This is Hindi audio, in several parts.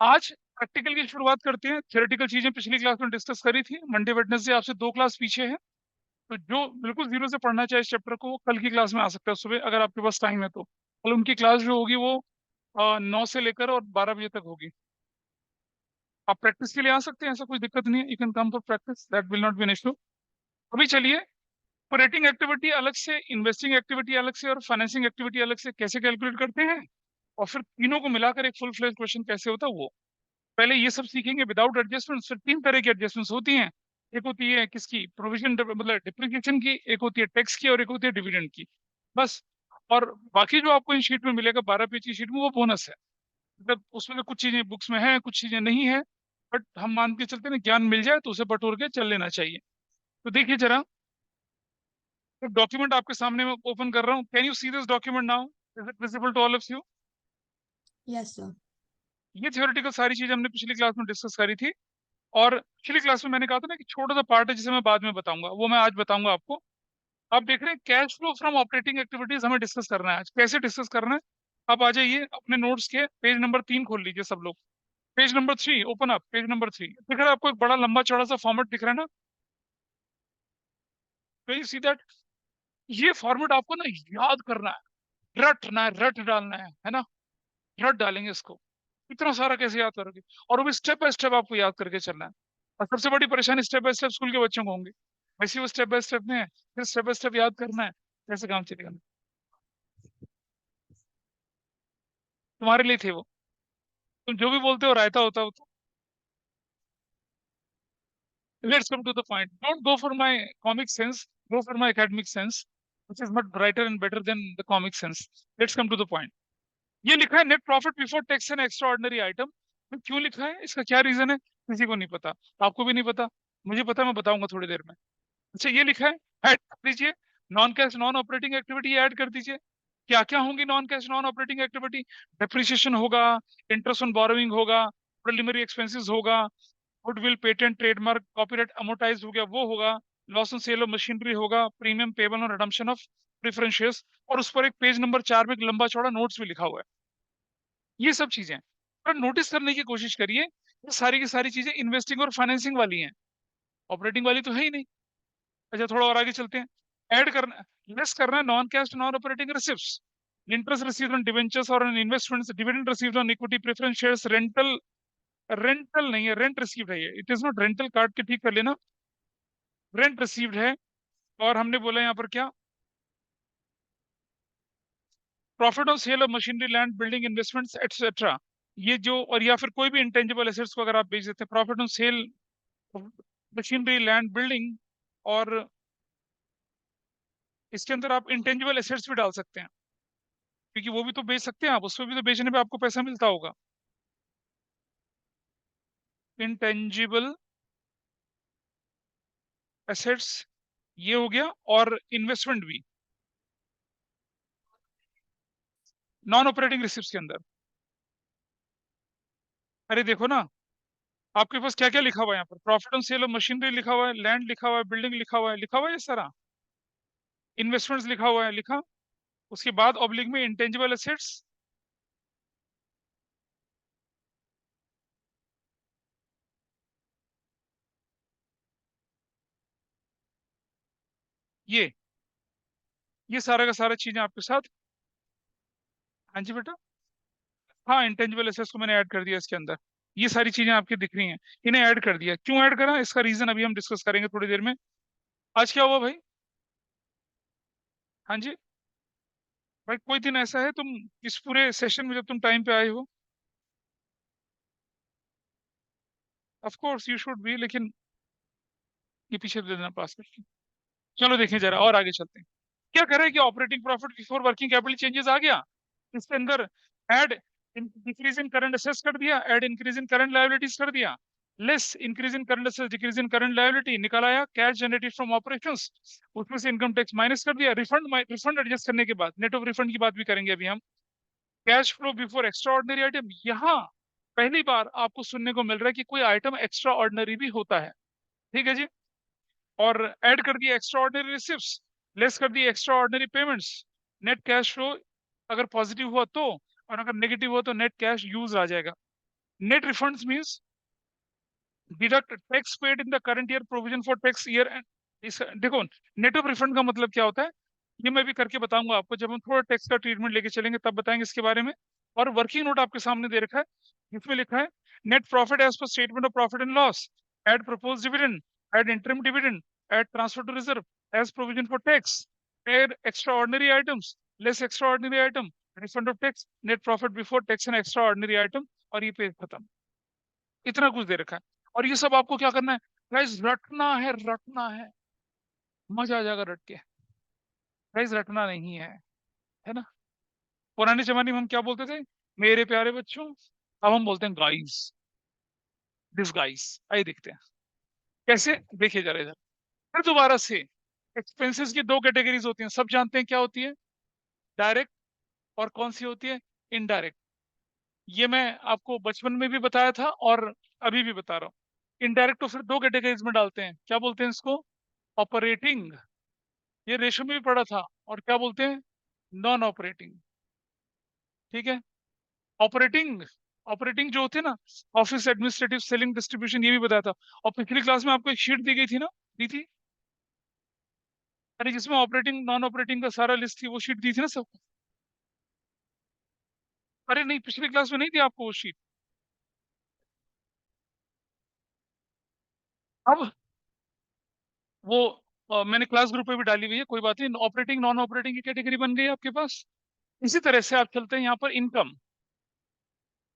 आज प्रैक्टिकल की शुरुआत करते हैं। थ्योरेटिकल चीजें पिछली क्लास में डिस्कस करी थी। मंडे वेडनेसडे आपसे 2 क्लास पीछे है, तो जो बिल्कुल जीरो से पढ़ना चाहे इस चैप्टर को, वो कल की क्लास में आ सकता है सुबह, अगर आपके पास टाइम है तो। कल उनकी क्लास जो होगी वो 9 से लेकर और 12 बजे तक होगी। आप प्रैक्टिस के लिए आ सकते हैं, ऐसा कोई दिक्कत नहीं है। You can come for practice, that will not be an issue. अभी चलिए, ऑपरेटिंग एक्टिविटी अलग से, इन्वेस्टिंग एक्टिविटी अलग से और फाइनेंसिंग एक्टिविटी अलग से कैसे कैलकुलेट करते हैं, और फिर तीनों को मिलाकर एक फुल फ्लेज क्वेश्चन कैसे होता है वो पहले ये सब सीखेंगे विदाउट एडजस्टमेंट। फिर 3 तरह की एडजस्टमेंट्स होती हैं। एक होती है किसकी, प्रोविजन मतलब डिप्रिसिएशन की, एक होती है टैक्स की, और एक होती है डिविडेंड की, बस। और बाकी जो आपको इन शीट में मिलेगा 12 पेज की शीट में, वो बोनस है। मतलब उसमें तो कुछ चीजें बुक्स में है, कुछ चीजें नहीं है, बट हम मान के चलते ना, ज्ञान मिल जाए तो उसे बटोर के चल लेना चाहिए। तो देखिए जरा, तो डॉक्यूमेंट आपके सामने मैं ओपन कर रहा हूँ। Can you see this document now? Is it visible to all of you? Yes, sir. ये थियोरेटिकल सारी चीजें हमने पिछली क्लास में डिस्कस करी थी। और पिछली क्लास में मैंने कहा था ना कि छोटा सा पार्ट है जिसे मैं बाद में बताऊंगा, वो मैं आज बताऊंगा आपको। आप देख रहे हैं cash flow from operating activities हमें डिस्कस करना है आज। कैसे डिस्कस करना है? आप आ जाइए, अपने नोट्स के पेज नंबर 3 खोल लीजिए सब लोग। Page number 3 open up, page number 3 दिख रहा है आपको? एक बड़ा लंबा चौड़ा सा फॉर्मेट दिख रहा है ना? Can you see that? ये फॉर्मेट आपको ना याद करना है, रटना है, रट डालना है ना? रट डालेंगे इसको। इतना सारा कैसे याद करोगे? और वो भी स्टेप बाय स्टेप आपको याद करके चलना है। और सबसे बड़ी परेशानी स्टेप बाय स्टेप स्कूल के बच्चों को होंगे। वैसे वो स्टेप बाय स्टेप में है, फिर स्टेप बाय स्टेप याद करना है, कैसे काम चलेगा? तुम्हारे लिए थे वो। तुम जो भी बोलते हो रायता होता हो तो। Let's come to the point, don't go for my comic sense, go for my academic sense, which is much brighter and better than the comic sense. Let's come to the point. ये लिखा है net profit before tax and extraordinary item. क्यों लिखा है, इसका क्या रीजन है, किसी को नहीं पता। आपको भी नहीं पता, मुझे पता, मैं बताऊंगा थोड़ी देर में। अच्छा, ये लिखा है, ऐड कर दीजिए। Non cash non operating activity add कर दीजिए। क्या क्या होंगी non cash non operating activity? Depreciation होगा, इंटरेस्ट ऑन बोरोइंग होगा, प्रिलिमिनरी एक्सपेंसेस होगा, goodwill patent trademark copyright amortise हो गया वो होगा, loss on sale of machinery होगा, प्रीमियम पेबल और रिडम्पशन ऑफ प्रेफरेंस शेयर्स। और उस पर एक पेज नंबर 4 में एक लंबा चौड़ा नोट्स भी लिखा हुआ है। ये सब चीजें पर नोटिस करने की कोशिश करिए, ये सारी की सारी चीजें इन्वेस्टिंग और फाइनेंसिंग वाली हैं, ऑपरेटिंग वाली तो है ही नहीं। अच्छा, थोड़ा और आगे चलते हैं। ऐड करना, लेस करना है non cash non operating receipts, interest received on debentures और on investments, dividend received on equity preference shares, rental, rental नहीं है, रेंट रिसीव्ड है, ये इट इज नॉट रेंटल, काट के ठीक कर लेना, रेंट रिसीव्ड है। और हमने बोला यहाँ पर क्या, profit on sale of machinery land building investments etcetera. ये जो, और या फिर कोई भी इंटेंजिबल एसेट्स को अगर आप बेच देते हैं, profit on sale machinery land building, और इसके अंदर आप इंटेंजिबल एसेट्स भी डाल सकते हैं, क्योंकि वो भी तो बेच सकते हैं आप, उसमें भी तो बेचने पे आपको पैसा मिलता होगा। इंटेंजिबल एसेट्स ये हो गया, और इन्वेस्टमेंट भी नॉन ऑपरेटिंग रिसिप्ट के अंदर। अरे देखो ना, आपके पास क्या क्या लिखा हुआ है यहाँ पर, profit on sale of machinery लिखा हुआ है, लैंड लिखा हुआ है, बिल्डिंग लिखा हुआ है, लिखा हुआ है ये सारा, इन्वेस्टमेंट्स लिखा हुआ है, लिखा। उसके बाद ऑब्लिक में इंटेंजिबल एसेट्स, ये सारा का सारा चीजें आपके साथ। हाँ जी बेटा, हाँ इंटेंजिबल एसेट्स को मैंने ऐड कर दिया इसके अंदर। ये सारी चीजें आपकी दिख रही हैं, इन्हें ऐड कर दिया। क्यों ऐड करा, इसका रीजन अभी हम डिस्कस करेंगे थोड़ी देर में। आज क्या हुआ भाई? हाँ जी भाई, कोई दिन ऐसा है तुम इस पूरे सेशन में जब तुम टाइम पे आए हो? Of course you should be, लेकिन ये पीछे दे देना पास करके। चलो देखें जरा और आगे चलते हैं। क्या कर रहे हैं कि operating profit before working capital changes आ गया, इसके अंदर add decrease in current assets कर दिया, add increase in current liabilities कर दिया, less increase in current assets decrease in current liability निकल आया, कैश जनरेटेड फ्रॉम ऑपरेशंस, उसमें से इनकम टैक्स माइनस कर दिया, रिफंड, रिफंड एडजस्ट करने के बाद नेट ऑफ रिफंड की बात भी करेंगे अभी हम। Cash flow before extraordinary item, यहाँ पहली बार आपको सुनने को मिल रहा है कि कोई आइटम एक्स्ट्रा ऑर्डिनरी भी होता है। ठीक है जी। और ऐड कर दिया एक्स्ट्रा ऑर्डिनरी रिसिप्ट्स, लेस कर दिए extra ordinary payments, net cash flow अगर पॉजिटिव हुआ तो, और अगर नेगेटिव हुआ तो नेट कैश यूज आ जाएगा। Net refunds means deduct tax paid in the current year provision for tax year and इस देखो नेट ऑफ रिफंड का मतलब क्या होता है, ये मैं भी करके बताऊंगा आपको जब हम थोड़ा टैक्स का ट्रीटमेंट लेके चलेंगे तब बताएंगे इसके बारे में। और वर्किंग नोट आपके सामने दे रखा है, इसमें लिखा है net profit as per statement of profit and loss, add propose dividend, add interim dividend, add transfer to reserve as provision for tax, add extraordinary items, less extraordinary item, refund of tax, net profit before tax and extraordinary item, और ये पेज खत्म। इतना कुछ दे रखा है और ये सब आपको क्या करना है गाइस, रटना है, रटना है, मजा आ जाएगा रट के। गाइस रटना नहीं है ना। पुराने जमाने में हम क्या बोलते थे, मेरे प्यारे बच्चों, अब हम बोलते हैं गाइस, दिस गाइस। आइए देखते हैं कैसे, देखिए जरा इधर। फिर दोबारा से एक्सपेंसेस की दो कैटेगरीज होती हैं, सब जानते हैं क्या होती है, डायरेक्ट और कौन सी होती है, इनडायरेक्ट। ये मैं आपको बचपन में भी बताया था और अभी भी बता रहा हूँ। इनडायरेक्ट तो फिर दो कैटेगरीज में डालते हैं, क्या बोलते हैं इसको, ऑपरेटिंग, ये रेशो में भी पढ़ा था, और क्या बोलते हैं, नॉन ऑपरेटिंग। ठीक है, ऑपरेटिंग, ऑपरेटिंग जो होते हैं ना, ऑफिस एडमिनिस्ट्रेटिव सेलिंग डिस्ट्रीब्यूशन, ये भी बताया था। और पिछली क्लास में आपको एक शीट दी गई थी ना, दी थी, अरे जिसमें ऑपरेटिंग नॉन ऑपरेटिंग का सारा लिस्ट थी, वो शीट दी थी ना सबको। अरे नहीं, पिछली क्लास में नहीं दी आपको वो शीट। अब वो मैंने क्लास ग्रुप पे भी डाली हुई है, कोई बात नहीं। ऑपरेटिंग नॉन ऑपरेटिंग की कैटेगरी बन गई आपके पास। इसी तरह से आप चलते हैं यहाँ पर इनकम,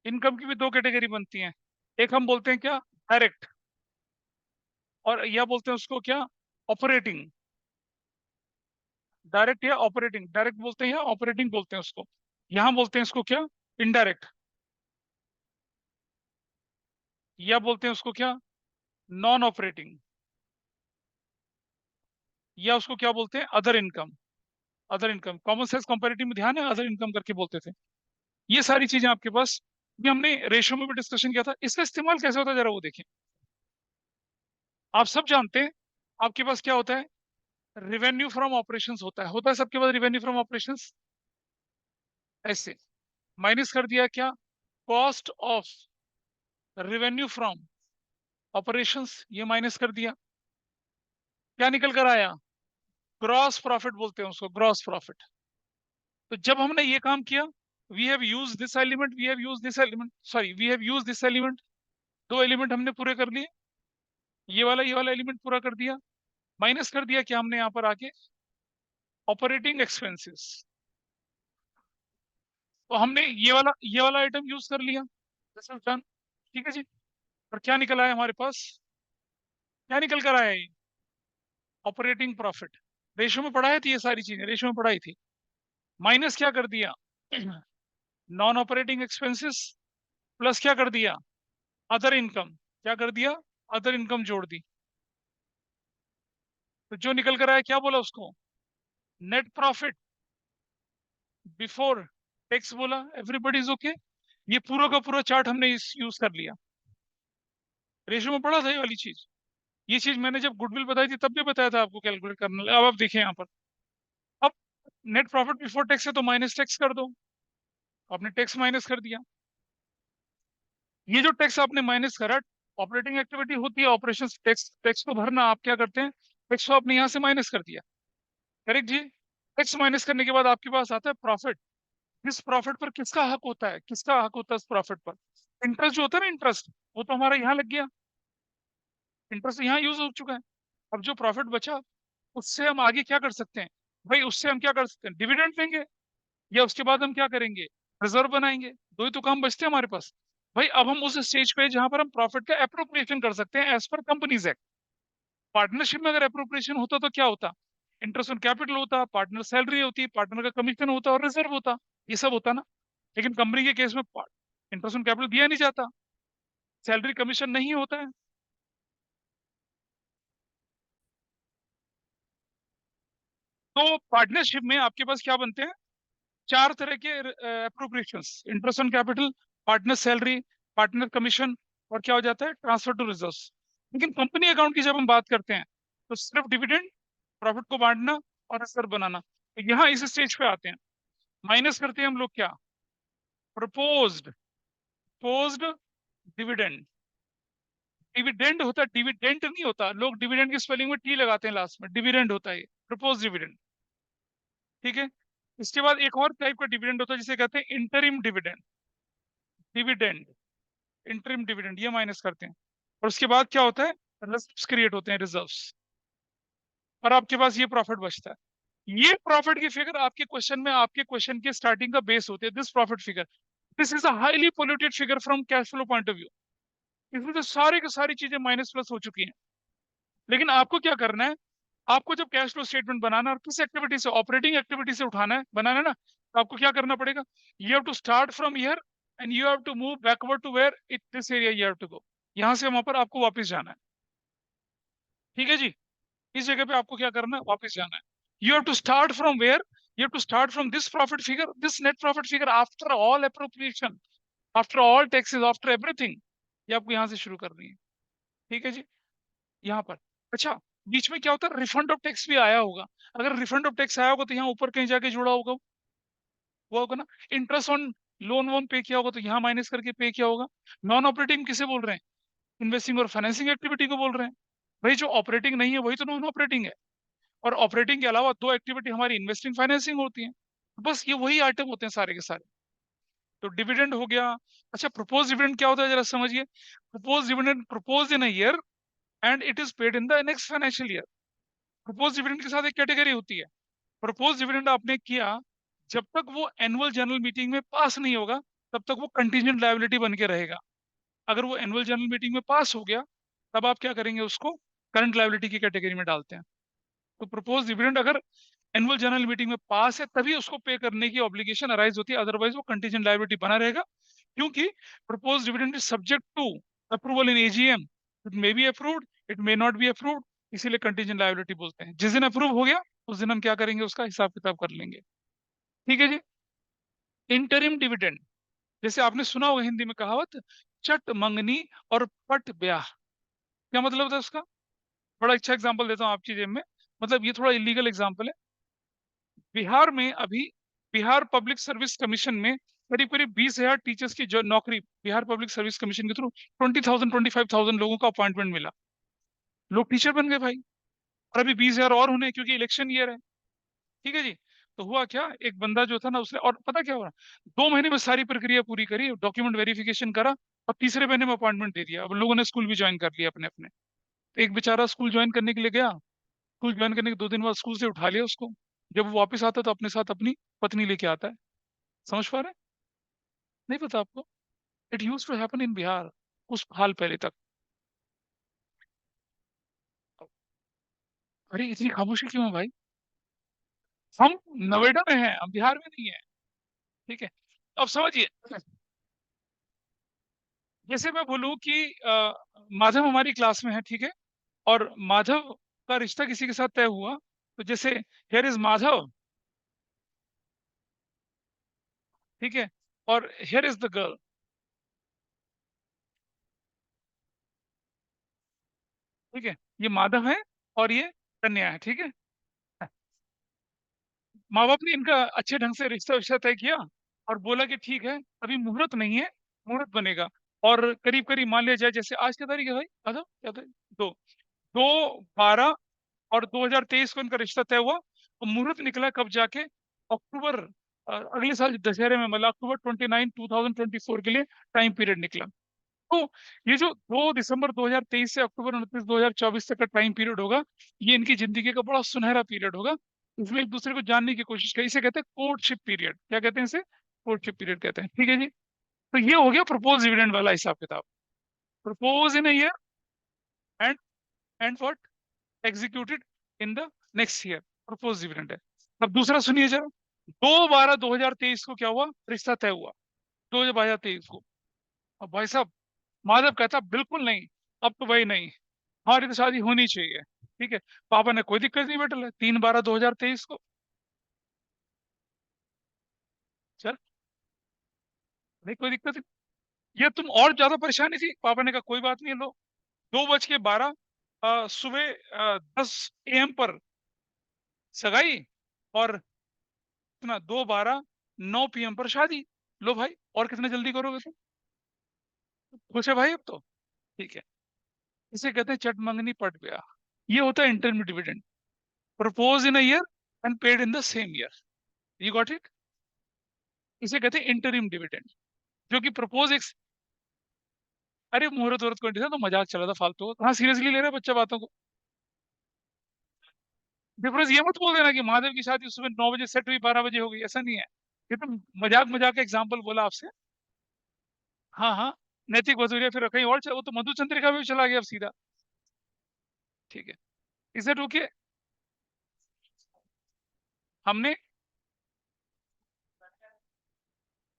इनकम की भी दो कैटेगरी बनती हैं। एक हम बोलते हैं क्या, डायरेक्ट, और या बोलते हैं उसको क्या, ऑपरेटिंग। डायरेक्ट या ऑपरेटिंग, डायरेक्ट बोलते हैं या ऑपरेटिंग बोलते हैं उसको। यहाँ बोलते हैं इसको क्या, इनडायरेक्ट, या बोलते हैं उसको क्या, नॉन ऑपरेटिंग, या उसको क्या बोलते हैं, other income. Other income, common sense comparative में ध्यान है, अदर इनकम करके बोलते थे। ये सारी चीजें आपके पास, ये हमने रेशो में भी डिस्कशन किया था। इसका इस्तेमाल कैसे होता है जरा वो देखें। आप सब जानते हैं आपके पास क्या होता है, रिवेन्यू फ्रॉम ऑपरेशंस होता है सबके पास रिवेन्यू फ्रॉम ऑपरेशंस। ऐसे माइनस कर दिया क्या, cost of revenue from operations, ये माइनस कर दिया, क्या निकल कर आया, ग्रॉस प्रॉफिट बोलते हैं उसको, ग्रॉस प्रॉफिट। तो जब हमने ये काम किया, we have use this element, we have use this element, sorry we have use this element, दो एलिमेंट हमने पूरे कर लिए, ये वाला एलिमेंट पूरा कर दिया, माइनस कर दिया क्या हमने यहाँ पर आके, ऑपरेटिंग एक्सपेंसेस। तो हमने ये वाला आइटम यूज कर लिया, दिस इज डन। ठीक है जी। और क्या निकल आया हमारे पास, क्या निकल कर आया ये, ऑपरेटिंग प्रॉफिट। रेशो में पढ़ाई थी ये सारी चीजें, रेशो में पढ़ाई थी। माइनस क्या कर दिया, नॉन ऑपरेटिंग एक्सपेंसेस, प्लस क्या कर दिया, अदर इनकम, क्या कर दिया, अदर इनकम जोड़ दी। तो जो निकल कर आया क्या बोला उसको, नेट प्रॉफिट बिफोर टैक्स बोला। Everybody is okay. ये पूरा का पूरा चार्ट हमने इस यूज कर लिया, रेशो में पढ़ा था ये वाली चीज। ये चीज मैंने जब गुडविल बताई थी तब भी बताया था आपको कैलकुलेट करने। अब आप देखिए यहाँ पर, अब नेट प्रॉफिट बिफोर टैक्स है तो माइनस टैक्स कर दो, आपने टैक्स माइनस कर दिया। ये जो टैक्स आपने माइनस करा, ऑपरेटिंग एक्टिविटी होती है ऑपरेशन, टैक्स, टैक्स को भरना, आप क्या करते हैं, टैक्स को आपने यहाँ से माइनस कर दिया, करेक्ट जी। टैक्स माइनस करने के बाद आपके पास आता है प्रॉफिट। इस प्रॉफिट पर किसका हक होता है, किसका हक होता है इस प्रॉफिट पर, इंटरेस्ट जो होता है ना, इंटरेस्ट, वो तो हमारा यहाँ लग गया, इंटरेस्ट यहाँ यूज हो चुका है। अब जो प्रॉफिट बचा उससे हम आगे क्या कर सकते हैं, भाई उससे हम क्या कर सकते हैं, डिविडेंड देंगे, या उसके बाद हम क्या करेंगे, रिजर्व बनाएंगे। दो ही तो काम बचते हैं हमारे पास। भाई अब हम उस स्टेज पे जहां पर हम प्रॉफिट का अप्रोप्रिएशन कर सकते हैं as per companies act. Partnership में अगर अप्रोप्रिएशन होता तो क्या होता, इंटरेस्ट ऑन कैपिटल होता, पार्टनर सैलरी होती, पार्टनर का कमीशन होता और रिजर्व होता, ये सब होता ना। लेकिन कंपनी के केस में इंटरेस्ट ऑन कैपिटल दिया नहीं जाता, सैलरी कमीशन नहीं होता है। तो पार्टनरशिप में आपके पास क्या बनते हैं, चार तरह के appropriations, interest on capital, partner salary, partner commission, और क्या हो जाता है, ट्रांसफर टू रिजर्व्स। लेकिन कंपनी अकाउंट की जब हम बात करते हैं तो सिर्फ डिविडेंड, प्रॉफिट को बांटना और रिजर्व बनाना। तो यहाँ इस स्टेज पे आते हैं, माइनस करते हैं हम लोग क्या, प्रपोज्ड, प्रपोज्ड डिविडेंड, डिविडेंड होता है, डिविडेंट नहीं होता। लोग डिविडेंड की स्पेलिंग में टी लगाते हैं लास्ट में, डिविडेंड होता है प्रपोज डिविडेंड। ठीक है, इसके बाद एक और टाइप का डिविडेंड होता है जिसे कहते हैं interim dividend, dividend, interim dividend, ये माइनस करते हैं। और उसके बाद क्या होता है, रिजर्व्स क्रिएट होते हैं, रिजर्व्स, और आपके पास ये प्रॉफिट बचता है। ये प्रॉफिट की फिगर आपके क्वेश्चन में, आपके क्वेश्चन के स्टार्टिंग का बेस होती है, this profit figure. This is a highly polluted figure from cash flow point of view. इसमें तो सारी की सारी चीजें माइनस प्लस हो चुकी हैं। लेकिन आपको क्या करना है, आपको जब कैश फ्लो स्टेटमेंट बनाना है और किस एक्टिविटी से, ऑपरेटिंग एक्टिविटी से उठाना है, बनाना है ना, तो आपको क्या करना पड़ेगा, you have to start from here and you have to move backward to where it this area you have to go. यहां से वहां पर आपको वापस जाना है। ठीक है जी, इस जगह पे आपको क्या करना है, वापस जाना है। You have to start from where, you have to start from this profit figure, this net profit figure after all appropriation, after all taxes, after everything. ये आपको यहाँ से शुरू करनी है। ठीक है जी, यहाँ पर। अच्छा, बीच में क्या होता है, रिफंड ऑफ टैक्स भी आया होगा। अगर रिफंड ऑफ टैक्स आया होगा तो यहाँ ऊपर कहीं जाके जुड़ा होगा, वो होगा ना। इंटरेस्ट ऑन लोन वोन पे किया होगा तो यहाँ माइनस करके पे किया होगा। नॉन ऑपरेटिंग किसे बोल रहे हैं, इन्वेस्टिंग और फाइनेंसिंग एक्टिविटी को बोल रहे हैं। भाई जो ऑपरेटिंग नहीं है वही तो नॉन ऑपरेटिंग है। और ऑपरेटिंग के अलावा दो एक्टिविटी हमारी इन्वेस्टिंग फाइनेंसिंग होती है। बस ये वही आइटम होते हैं सारे के सारे। तो डिविडेंड हो गया। अच्छा, प्रपोज डिविडेंड क्या होता है जरा समझिए। Propose dividend propose in a year and it is paid in the next financial year. Propose dividend के साथ एक कैटेगरी होती है, प्रपोज डिविडेंड आपने किया, जब तक वो एनुअल जनरल मीटिंग में पास नहीं होगा तब तक वो कंटीजेंट लायबिलिटी बन के रहेगा। अगर वो एनुअल जनरल मीटिंग में पास हो गया तब आप क्या करेंगे, उसको करंट लायबिलिटी की कैटेगरी में डालते हैं। तो प्रपोज डिविडेंड अगर एनुअल जनरल मीटिंग में पास है तभी उसको पे करने की ऑब्लिगेशन अराइज होती है, अदरवाइज वो कंटीजेंट लायबिलिटी बना रहेगा। क्योंकि propose dividend is subject to approval in AGM, it may be approved, it may not be approved, इसीलिए कंटीजेंट लायबिलिटी बोलते हैं। जिस दिन अप्रूव हो गया उस दिन हम क्या करेंगे, उसका हिसाब किताब कर लेंगे। ठीक है जी। इंटरिम डिविडेंड, जैसे आपने सुना होगा हिंदी में कहावत, चट मंगनी और पट ब्याह। क्या मतलब होता है उसका, बड़ा अच्छा एग्जांपल देता हूँ आपकी जेब में। मतलब ये थोड़ा इलीगल एग्जांपल है। बिहार में अभी, बिहार पब्लिक सर्विस कमीशन में करीब करीब 20,000 टीचर्स की जो नौकरी, बिहार पब्लिक सर्विस कमीशन के थ्रू 20,000 25,000 लोगों का अपॉइंटमेंट मिला, लोग टीचर बन गए भाई। और अभी 20,000 और होने हैं, क्योंकि इलेक्शन ईयर है। ठीक है जी। तो हुआ क्या, एक बंदा जो था ना, उसने, और पता क्या हुआ, 2 महीने में सारी प्रक्रिया पूरी करी, डॉक्यूमेंट वेरिफिकेशन करा, और तीसरे महीने में अपॉइंटमेंट दे दिया। अब लोगों ने स्कूल भी ज्वाइन कर लिया अपने अपने। तो एक बेचारा स्कूल ज्वाइन करने के लिए गया, स्कूल ज्वाइन करने के 2 दिन बाद स्कूल से उठा लिया उसको। जब वो वापस आता तो अपने साथ अपनी पत्नी लेके आता है। समझ पा रहे हैं, नहीं पता आपको, it use to happen in Bihar उस हाल पहले तक। अरे इतनी खामोशी क्यों है भाई, हम नोएडा में हैं, हम बिहार में नहीं है। ठीक है, अब समझिए, जैसे मैं बोलूं कि माधव हमारी क्लास में है, ठीक है, और माधव का रिश्ता किसी के साथ तय हुआ, तो जैसे हियर इज माधव, ठीक है, और हियर इज द गर्ल। ठीक है, ये माधव है और ये कन्या है। ठीक है, माँ बाप ने इनका अच्छे ढंग से रिश्ता विश्ता तय किया और बोला कि ठीक है, अभी मुहूर्त नहीं है, मुहूर्त बनेगा। और करीब करीब मान लिया जाए, जैसे आज क्या तारीख है भाई, माधव क्या तारीख, 2/12 और 2023 को इनका रिश्ता तय हुआ, और मुहूर्त निकला कब जाके, अक्टूबर, अगले साल दशहरे में, मतलब अक्टूबर 29 2024 के लिए टाइम पीरियड निकला। तो ये जो 2 दिसंबर 2023 से अक्टूबर 29 2024 तक का टाइम पीरियड होगा, ये इनकी जिंदगी का बड़ा सुनहरा पीरियड होगा। इसमें एक दूसरे को जानने की कोशिश करी, इसे कहते हैं कोर्टशिप पीरियड। क्या कहते हैं इसे, कोर्टशिप पीरियड कहते हैं। ठीक है जी। तो ये हो गया प्रपोज डिविडेंड वाला हिसाब किताब, propose in year and what, executed in the next year, propose dividend है। अब दूसरा सुनिए जरा, 2/12 2023 को क्या हुआ, रिश्ता तय हुआ, 2023 को। अब भाई साहब, माधव कहता बिल्कुल नहीं, अब तो भाई नहीं, हमारी तो शादी होनी चाहिए। ठीक है, पापा ने कोई दिक्कत नहीं बेटा, 3/12 2023 को, चल, नहीं कोई दिक्कत नहीं। ये तुम और ज्यादा परेशानी थी, पापा ने कहा कोई बात नहीं, लो, 2:12 सुबह 10 AM पर सगाई, और इतना 2:12 9 PM पर शादी। लो भाई, और कितने जल्दी करोगे तुम, खुश है भाई अब तो? ठीक है। इसे कहते हैं चट मंगनी पट गया। ये होता है interim dividend, propose in a year and paid in the same year. You got it? इसे कहते हैं इंटरिम डिविडेंड, जो कि प्रपोज एक, अरे मुहूर्त वहूर्त कोई नहीं था, तो मजाक चला था फालतू। हाँ, सीरियसली ले रहे हैं बच्चा बातों को। डिफरेंस ये मत बोल देना कि महादेव की शादी सुबह 9 बजे सेट हुई, 12 बजे हो गई, ऐसा नहीं है। ये तो मजाक मजाक का एग्जाम्पल बोला आपसे। हाँ हाँ। नैतिक वसूलिया फिर कहीं और वो तो मधुचंद्रिका में भी चला गया अब सीधा। ठीक है। Is that okay? हमने,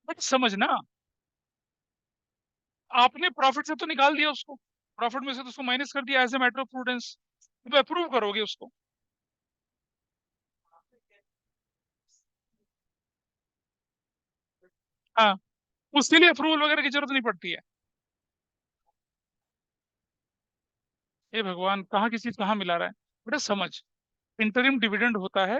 बट समझना, आपने प्रॉफिट से तो निकाल दिया उसको, प्रॉफिट में से तो उसको माइनस कर दिया as a matter of prudence. तो अप्रूव करोगे उसको? हाँ, उसके लिए अप्रूवल वगैरह की जरूरत नहीं पड़ती है। ये भगवान, कहाँ की चीज कहाँ मिला रहा है। बेटा समझ, इंटरिम डिविडेंड होता है,